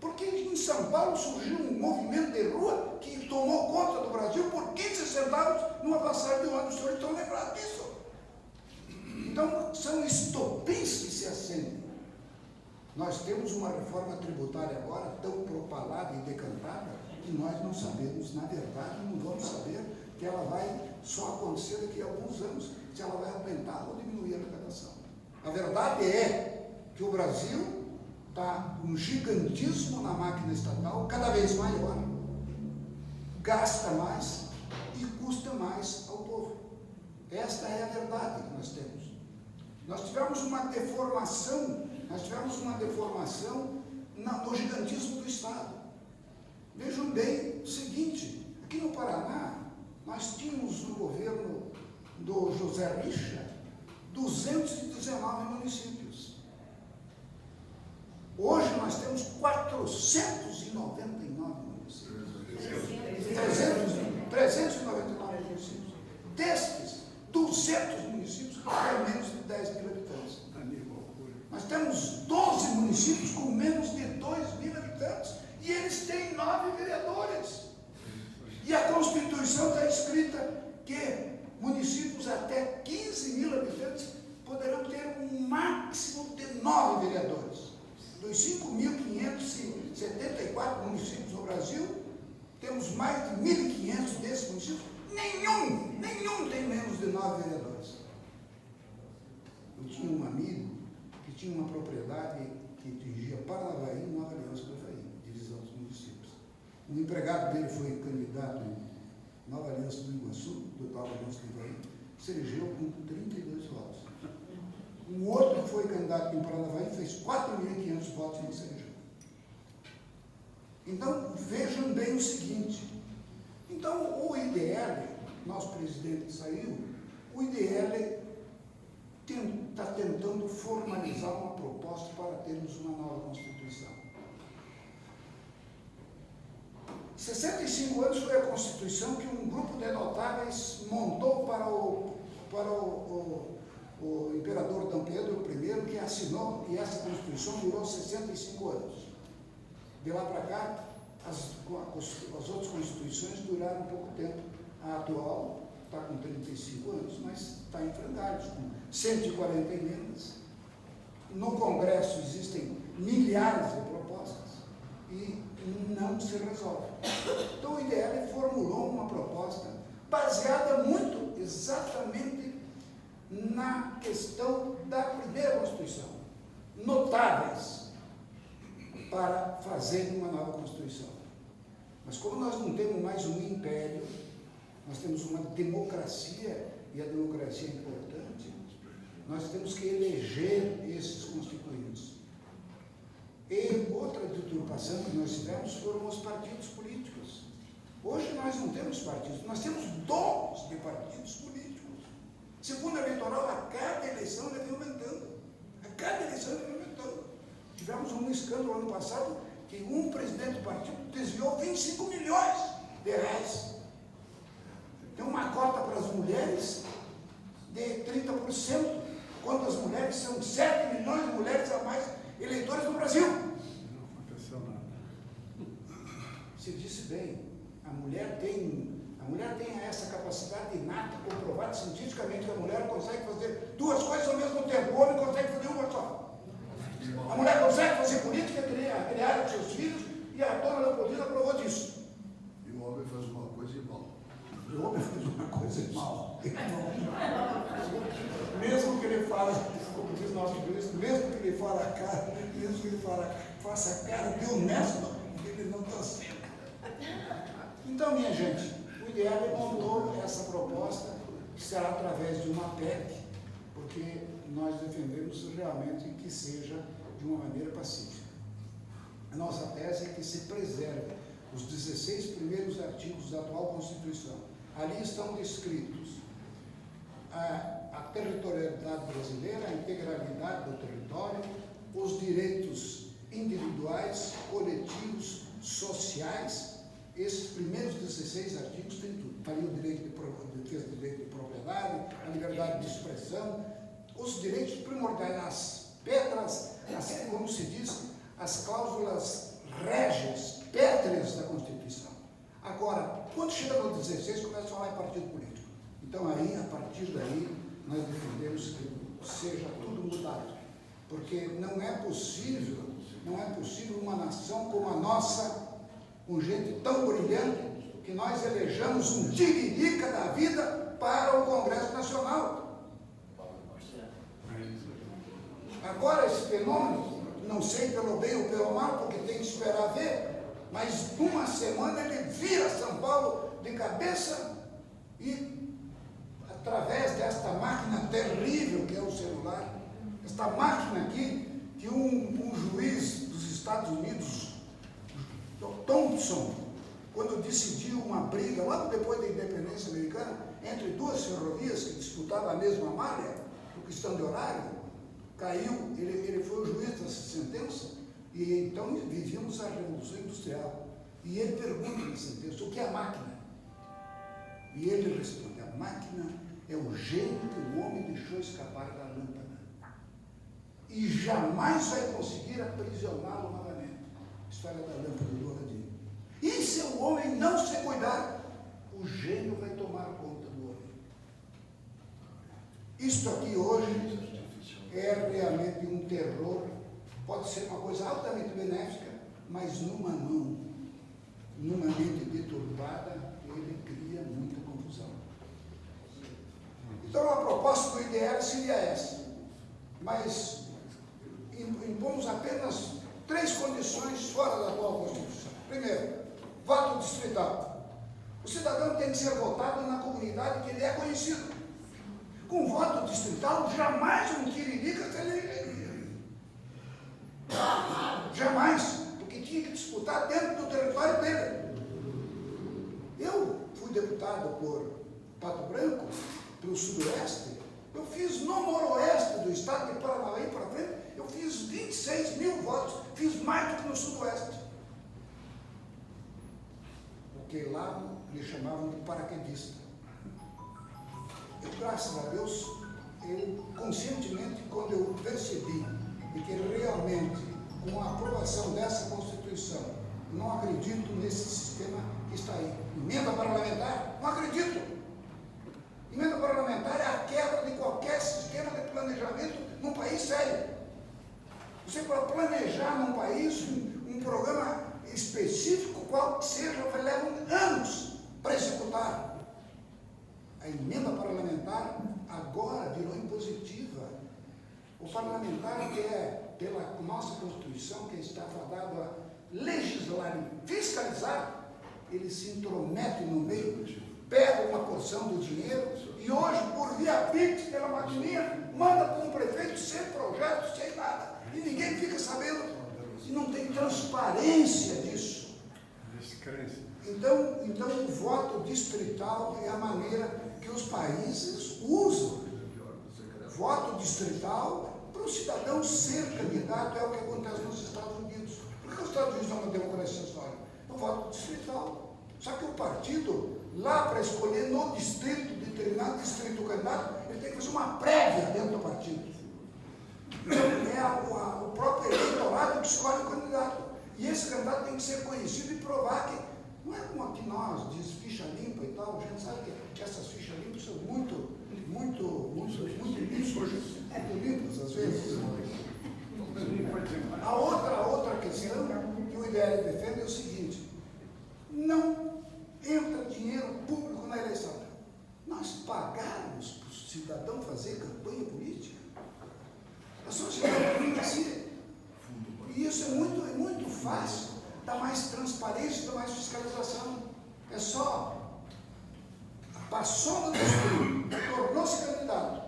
S6: porque em São Paulo surgiu um movimento de rua que tomou conta do Brasil por 15 centavos numa passagem de ônibus. Os senhores estão lembrados disso? Então, são estopins que se acendem. Nós temos uma reforma tributária agora tão propalada e decantada que nós não sabemos, na verdade, não vamos saber que ela vai só acontecer daqui a alguns anos, se ela vai aumentar ou diminuir a arrecadação. A verdade é que o Brasil está um gigantismo na máquina estatal, cada vez maior, gasta mais e custa mais ao povo. Esta é a verdade que nós temos. Nós tivemos uma deformação no gigantismo do Estado. Vejam bem o seguinte, aqui no Paraná, nós tínhamos no governo do José Richa 219 municípios. Hoje nós temos 499 municípios. 399 municípios. Destes, 200 municípios têm menos de 10 mil habitantes. Nós temos 12 municípios com menos de 2.000 habitantes. E eles têm 9 vereadores. E a Constituição está escrita que municípios até 15.000 habitantes poderão ter um máximo de 9 vereadores. Dos 5.574 municípios no Brasil, temos mais de 1.500 desses municípios. Nenhum tem menos de 9 vereadores. Eu tinha um amigo que tinha uma propriedade que atingia Paranavaí e Nova Aliança do Ivaí, divisão dos municípios. Um empregado dele foi candidato em Nova Aliança do Iguaçu, do Nova Aliança do Ivaí, se elegeu com 32 votos. Um outro que foi candidato em Paranavaí fez 4.500 votos e não se elegeu. Então, vejam bem o seguinte. Então, o IDL, nosso presidente saiu, o IDL está tentando formalizar uma proposta para termos uma nova Constituição. 65 anos foi a Constituição que um grupo de notáveis montou para o imperador Dom Pedro I, que assinou, e essa Constituição durou 65 anos. De lá para cá, as outras Constituições duraram pouco tempo. A atual está com 35 anos, mas está em frangalhos, com 140 emendas. No Congresso existem milhares de propostas e não se resolve. Então o IDL formulou uma proposta baseada muito exatamente na questão da primeira Constituição. Notáveis para fazer uma nova Constituição. Mas como nós não temos mais um império, nós temos uma democracia, e a democracia é importante, nós temos que eleger esses constituintes. E outra deturpação que nós tivemos foram os partidos políticos. Hoje nós não temos partidos, nós temos donos de partidos políticos. Segundo eleitoral, a cada eleição ele vem aumentando. Tivemos um escândalo ano passado que um presidente do partido desviou 25 milhões de reais. Tem uma cota para as mulheres de 30%, quando as mulheres são 7 milhões de mulheres a mais eleitores no Brasil.
S4: Não aconteceu nada.
S6: Você disse bem, a mulher tem essa capacidade inata, comprovada cientificamente, que a mulher consegue fazer duas coisas ao mesmo tempo, o homem consegue fazer uma só. A mulher consegue fazer política, criar os seus filhos, e a dona Leopoldina provou disso.
S5: E o homem faz uma coisa igual.
S6: O homem faz uma coisa mal. Mesmo que ele fale, como diz nosso juiz, mesmo que ele faça a cara de honesto, ele não está sendo. Então, minha gente, o IDL montou essa proposta, que será através de uma PEC, porque nós defendemos realmente que seja de uma maneira pacífica. A nossa tese é que se preserve os 16 primeiros artigos da atual Constituição. Ali estão descritos a territorialidade brasileira, a integralidade do território, os direitos individuais, coletivos, sociais. Esses primeiros 16 artigos têm tudo. Está ali o direito de defesa do direito de propriedade, a liberdade de expressão, os direitos primordiais, as pedras, como se diz, as cláusulas régias, pétreas da Constituição. Agora, quando chega no 16, começa a falar em partido político. Então, aí, a partir daí, nós defendemos que seja tudo mudado. Porque não é possível uma nação como a nossa, com gente tão brilhante, que nós elejamos um tiririca da vida para o Congresso Nacional. Agora, esse fenômeno, não sei pelo bem ou pelo mal, porque tem que esperar ver, mas numa semana ele vira São Paulo de cabeça e, através desta máquina terrível que é o celular, esta máquina aqui, que um juiz dos Estados Unidos, Thompson, quando decidiu uma briga, logo depois da independência americana, entre duas ferrovias que disputavam a mesma malha, por questão de horário, caiu, ele foi o juiz dessa sentença, e então vivíamos a Revolução Industrial. E ele pergunta na sentença, o que é a máquina? E ele responde, a máquina é o gênio que o homem deixou escapar da lâmpada. E jamais vai conseguir aprisioná-lo novamente. História da lâmpada do Aladim. E se o homem não se cuidar, o gênio vai tomar conta do homem. Isto aqui hoje é realmente um terror. Pode ser uma coisa altamente benéfica, mas numa mão, numa mente deturbada, ele cria muita confusão. Então a proposta do IDL seria essa, mas impomos apenas 3 condições fora da atual Constituição. Primeiro, voto distrital. O cidadão tem que ser votado na comunidade que ele é conhecido. Com voto distrital, jamais um tiririca se elegeria. Jamais, porque tinha que disputar dentro do território dele. Eu fui deputado por Pato Branco, pelo Sudoeste, eu fiz no Noroeste do estado de Paranavaí para frente, eu fiz 26 mil votos, fiz mais do que no Sudoeste. Porque lá me chamavam de paraquedista. Eu, graças a Deus, conscientemente, quando eu percebi que realmente, com a aprovação dessa Constituição, eu não acredito nesse sistema que está aí. Emenda parlamentar, não acredito. Emenda parlamentar é a quebra de qualquer sistema de planejamento num país sério. Você pode planejar num país um programa específico, qual que seja, leva anos para executar. A emenda parlamentar agora virou impositiva. O parlamentar, que é pela nossa Constituição, que está fadado a legislar e fiscalizar, ele se intromete no meio, pega uma porção do dinheiro e hoje, por via Pix, pela maquininha, manda para um prefeito sem projeto, sem nada. E ninguém fica sabendo, e não tem transparência disso. Então o voto distrital é a maneira que os países usam. Voto distrital para o cidadão ser candidato é o que acontece nos Estados Unidos. Por que os Estados Unidos não é uma democracia histórica? É o voto distrital. Só que o partido, lá para escolher no distrito, determinado distrito o candidato, ele tem que fazer uma prévia dentro do partido. Então é o próprio eleitorado que escolhe o candidato. E esse candidato tem que ser conhecido e provar que não é como aqui nós, diz ficha limpa e tal, a gente sabe que essas fichas limpas são muito limpas às vezes. A outra questão que o IDL defende é o seguinte: não entra dinheiro público na eleição. Nós pagamos para o cidadão fazer campanha política. A sociedade financia. E isso é muito fácil. Dá mais transparência, dá mais fiscalização. É só passou no distrito, tornou-se candidato.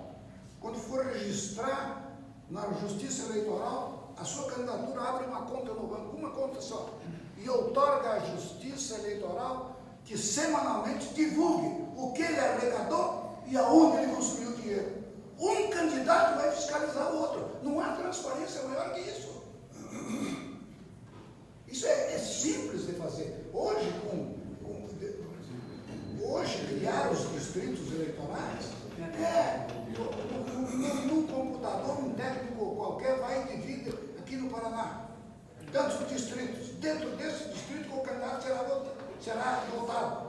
S6: Quando for registrar na Justiça Eleitoral, a sua candidatura abre uma conta no banco, uma conta só, e outorga à Justiça Eleitoral que semanalmente divulgue o que ele arrecadou e aonde ele consumiu o dinheiro. Um candidato vai fiscalizar o outro. Não há transparência maior que isso. Isso é simples de fazer. Hoje criar os distritos eleitorais num computador, um técnico qualquer vai e divide aqui no Paraná. Tantos distritos. Dentro desse distrito o candidato será votado.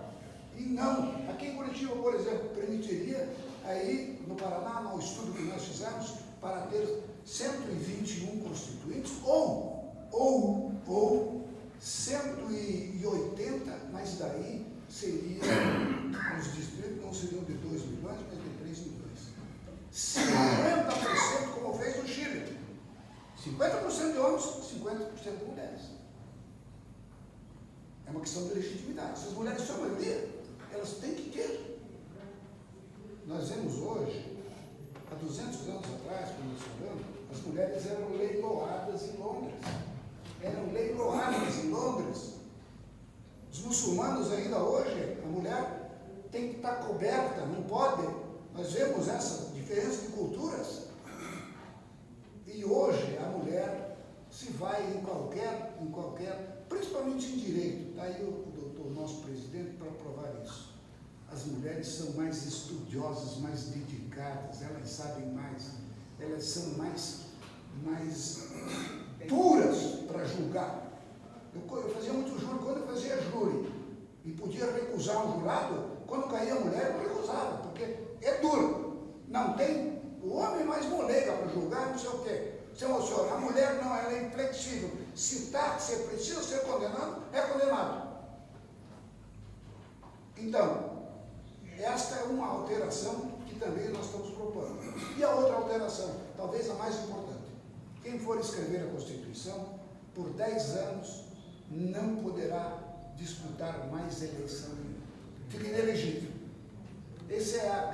S6: E não. Aqui em Curitiba, por exemplo, permitiria, aí no Paraná, no estudo que nós fizemos, para ter 121 constituintes ou 180, mas daí seria, os distritos não seriam de 2 milhões, mas de 3 milhões. 50% como fez o Chile. 50% de homens, 50% de mulheres. É uma questão de legitimidade. Se as mulheres são a maioria, elas têm que ter. Nós vemos hoje, há 200 anos atrás, quando nós falamos, as mulheres eram leiloadas em Londres. Os muçulmanos ainda hoje, a mulher tem que estar coberta, não pode. Nós vemos essa diferença de culturas. E hoje a mulher se vai em qualquer, principalmente em direito. Está aí o nosso presidente para provar isso. As mulheres são mais estudiosas, mais dedicadas, elas sabem mais, elas são mais duras para julgar. Eu fazia muito júri, quando eu fazia júri e podia recusar um jurado, quando caía a mulher eu recusava, porque é duro. Não tem, o homem é mais molega para julgar, não sei o quê. Senhor, a mulher não, ela é inflexível. Se precisa ser condenado, é condenado. Então, esta é uma alteração que também nós estamos propondo. E a outra alteração, talvez a mais importante. Quem for escrever a Constituição, por 10 anos, não poderá disputar mais eleição nenhuma. Fica inelegível. Essa é a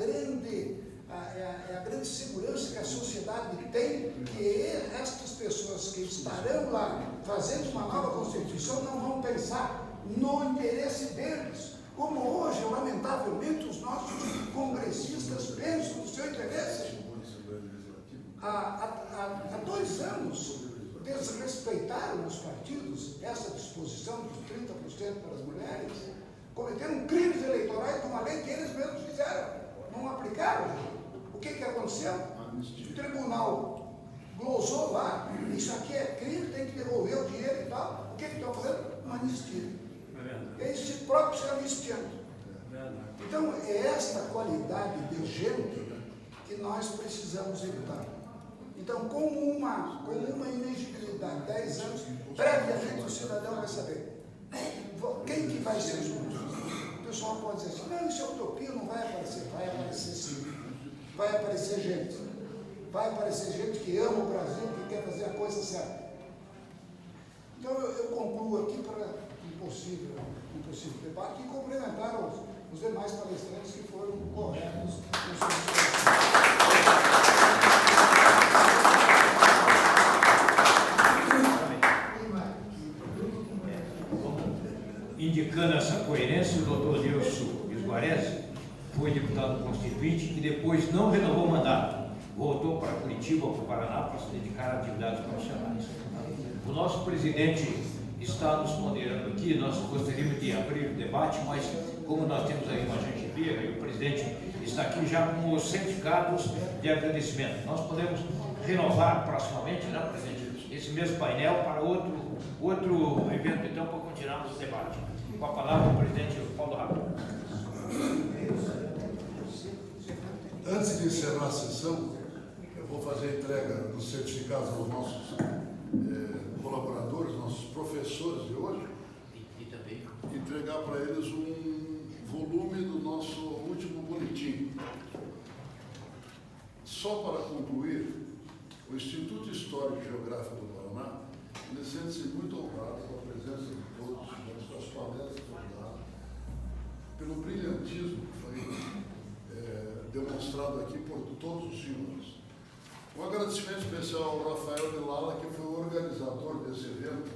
S6: grande segurança que a sociedade tem, que estas pessoas que estarão lá fazendo uma nova Constituição não vão pensar no interesse deles. Como hoje, lamentavelmente, os nossos congressistas pensam no seu interesse. Há 2 anos, desrespeitaram os partidos essa disposição dos 30% para as mulheres, cometeram crimes eleitorais com uma lei que eles mesmos fizeram, não aplicaram. O que aconteceu? O tribunal glosou lá, isso aqui é crime, tem que devolver o dinheiro e tal. O que estão fazendo? Uma anistia. Eles próprios se anistiando. Então, é esta qualidade de gente que nós precisamos evitar. Então, com uma inegibilidade, 10 anos, previamente o cidadão vai saber quem que vai ser juiz. O pessoal pode dizer assim, não, isso é utopia, não vai aparecer. Vai aparecer sim. Vai aparecer gente. Vai aparecer gente que ama o Brasil, que quer fazer a coisa certa. Então, eu concluo aqui para um possível debate e cumprimentar os demais palestrantes que foram corretos nos seus.
S2: Indicando essa coerência, o doutor Nilson Visguarese foi deputado constituinte e depois não renovou o mandato. Voltou para Curitiba, para o Paraná, para se dedicar a atividades profissionais. O nosso presidente está nos ponderando aqui, nós gostaríamos de abrir o debate, mas como nós temos aí uma gengiveira e o presidente está aqui já com os certificados de agradecimento. Nós podemos renovar proximamente, né, presidente, esse mesmo painel para outro evento, então, para continuarmos o debate. Com a palavra o presidente Paulo Rato.
S4: Antes de encerrar a sessão, eu vou fazer a entrega dos certificados aos nossos colaboradores, nossos professores de hoje,
S2: E também
S4: entregar para eles um volume do nosso último boletim. Só para concluir, o Instituto Histórico e Geográfico do Paraná ele sente-se muito honrado com a presença de todos os estudantes, com as palestras fundadas, pelo brilhantismo que foi demonstrado aqui por todos os senhores. Um agradecimento especial ao Rafael de Lala, que foi o organizador desse evento,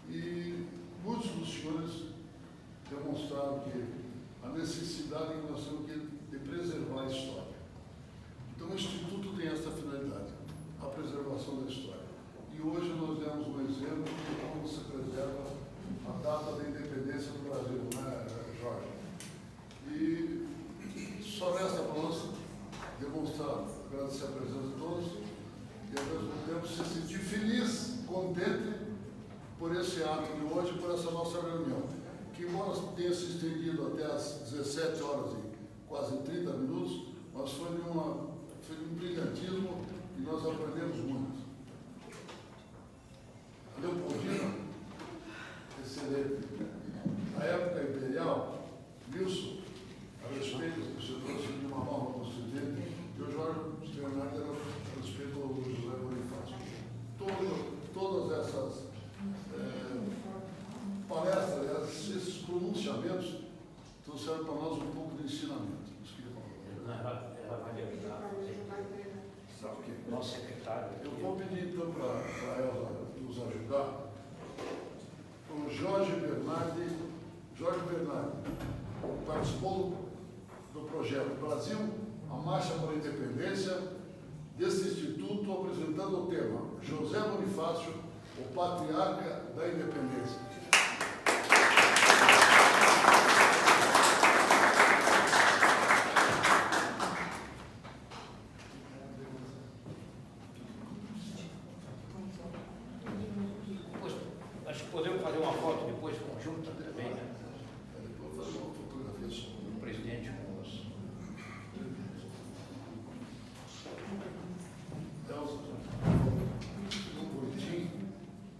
S4: e muitos dos senhores demonstraram que a necessidade que nós temos de preservar a história. Então, o Instituto tem essa finalidade, a preservação da história. E hoje nós demos um exemplo de como se preserva a data da independência do Brasil, né, Jorge? E só resta para nós demonstrar, agradecer a presença de todos e, ao mesmo tempo, se sentir feliz, contente por esse ato de hoje, por essa nossa reunião, que, embora tenha se estendido até às 17 horas e quase 30 minutos, mas foi de um brilhantismo e nós aprendemos muito. A Leopoldina, excelente. Na época imperial, Wilson, a respeito do que você trouxe de uma nova constituinte, e o Jorge Bernardo era a respeito do José Bonifácio. Todas essas palestras, esses pronunciamentos trouxeram para nós um pouco de ensinamento. Isso que eu falo.
S2: Ela vai ajudar.
S4: Tá, ok.
S2: Nosso secretário.
S4: Eu vou pedir então para ela nos ajudar. O Jorge Bernardi participou do projeto Brasil, a Marcha para a Independência, desse instituto, apresentando o tema José Bonifácio, o Patriarca da Independência.
S2: Acho que podemos fazer uma foto depois conjunta também, né?
S4: Depois fazer uma fotografia só.
S2: O presidente com os.
S4: Um boletim.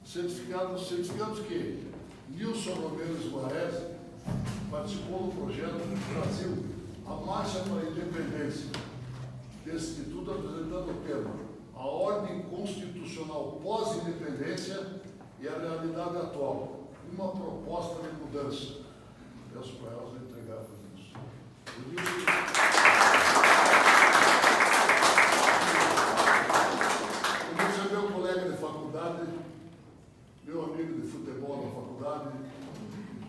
S4: Certificamos que Nilson Romero Suarez participou do projeto Brasil, a Marcha para a Independência, desse instituto, apresentando o tema A Ordem Constitucional Pós-Independência e a Realidade Atual, uma proposta de mudança. Peço para elas entregar para isso. Eu disse meu colega de faculdade, meu amigo de futebol na faculdade,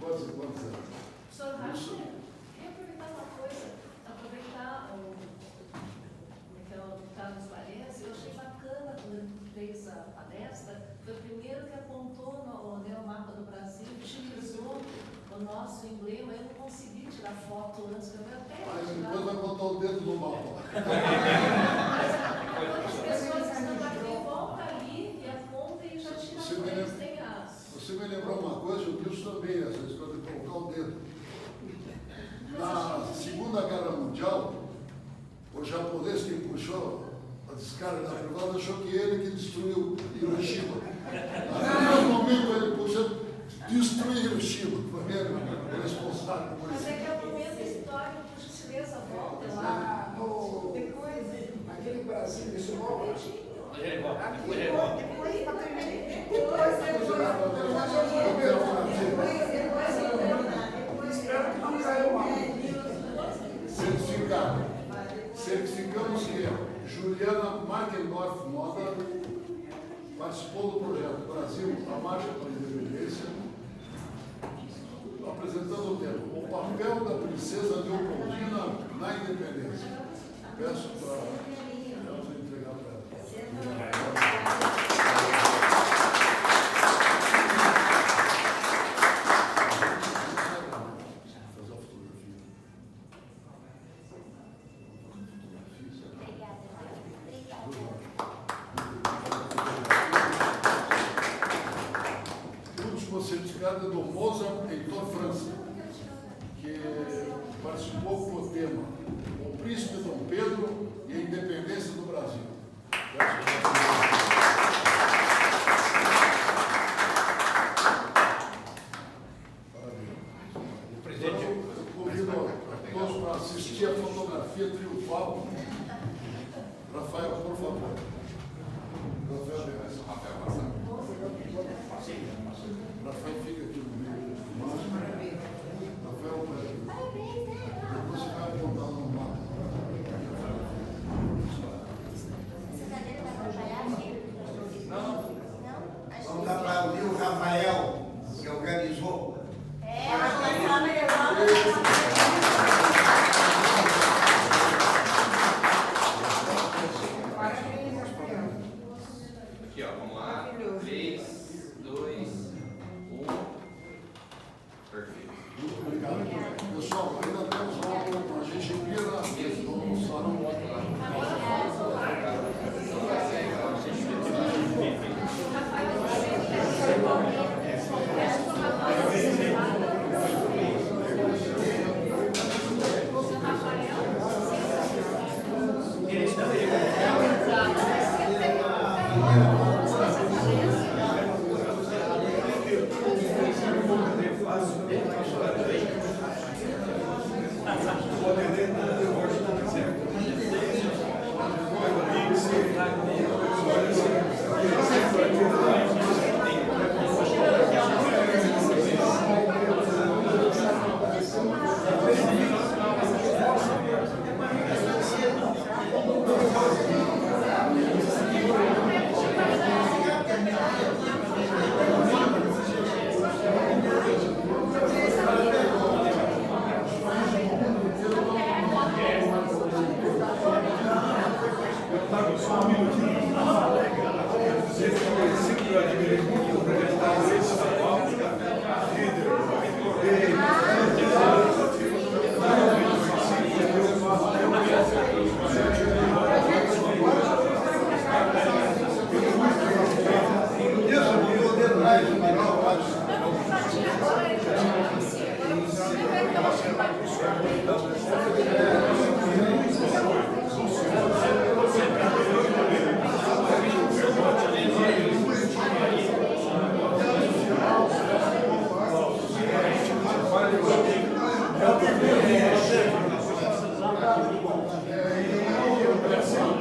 S4: quase quantos anos?
S7: Professor Racher, queria aproveitar uma coisa, aproveitar o Carlos Varese. Eu achei bacana quando ele fez a palestra, foi o primeiro que apontou no mapa do Brasil, utilizou o nosso emblema. Eu não consegui tirar foto antes, eu até
S4: Mas depois vai botar o dedo no mapa.
S7: Quando as pessoas estão aqui, volta ali e aponta e já tira foto, eles têm as...
S4: Você me lembrou uma coisa, o Nilson também, às vezes, quando ele colocar o dedo. Na Segunda Guerra Mundial, o japonês que puxou a descarga da privada achou que ele que destruiu Hiroshima. No momento ele puxou, destruiu Hiroshima. Foi ele o responsável por
S7: Mas
S4: isso.
S7: é que é o momento histórico que o chinesa volta lá.
S6: Lá no, naquele Brasil, esse nome,
S2: Mas ele volta, depois ele volta.
S6: espero que não caia mal.
S4: Certificamos que Juliana Markendorf Moda participou do projeto Brasil, a Marcha para a Independência, apresentando o tema O Papel da Princesa Leopoldina na Independência. Peço para elas entregar para ela. Certificado do Mozart Heitor França, que participou com o tema O Príncipe Dom Pedro e a Independência do Brasil. Parabéns.
S2: O presidente.
S4: Eu convido a todos para assistir a fotografia triunfal. Rafael, por favor. Rafael, Rafael fica aqui no meio. Rafael, depois você vai apontar no mapa.
S3: Essa cadeira vai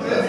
S4: É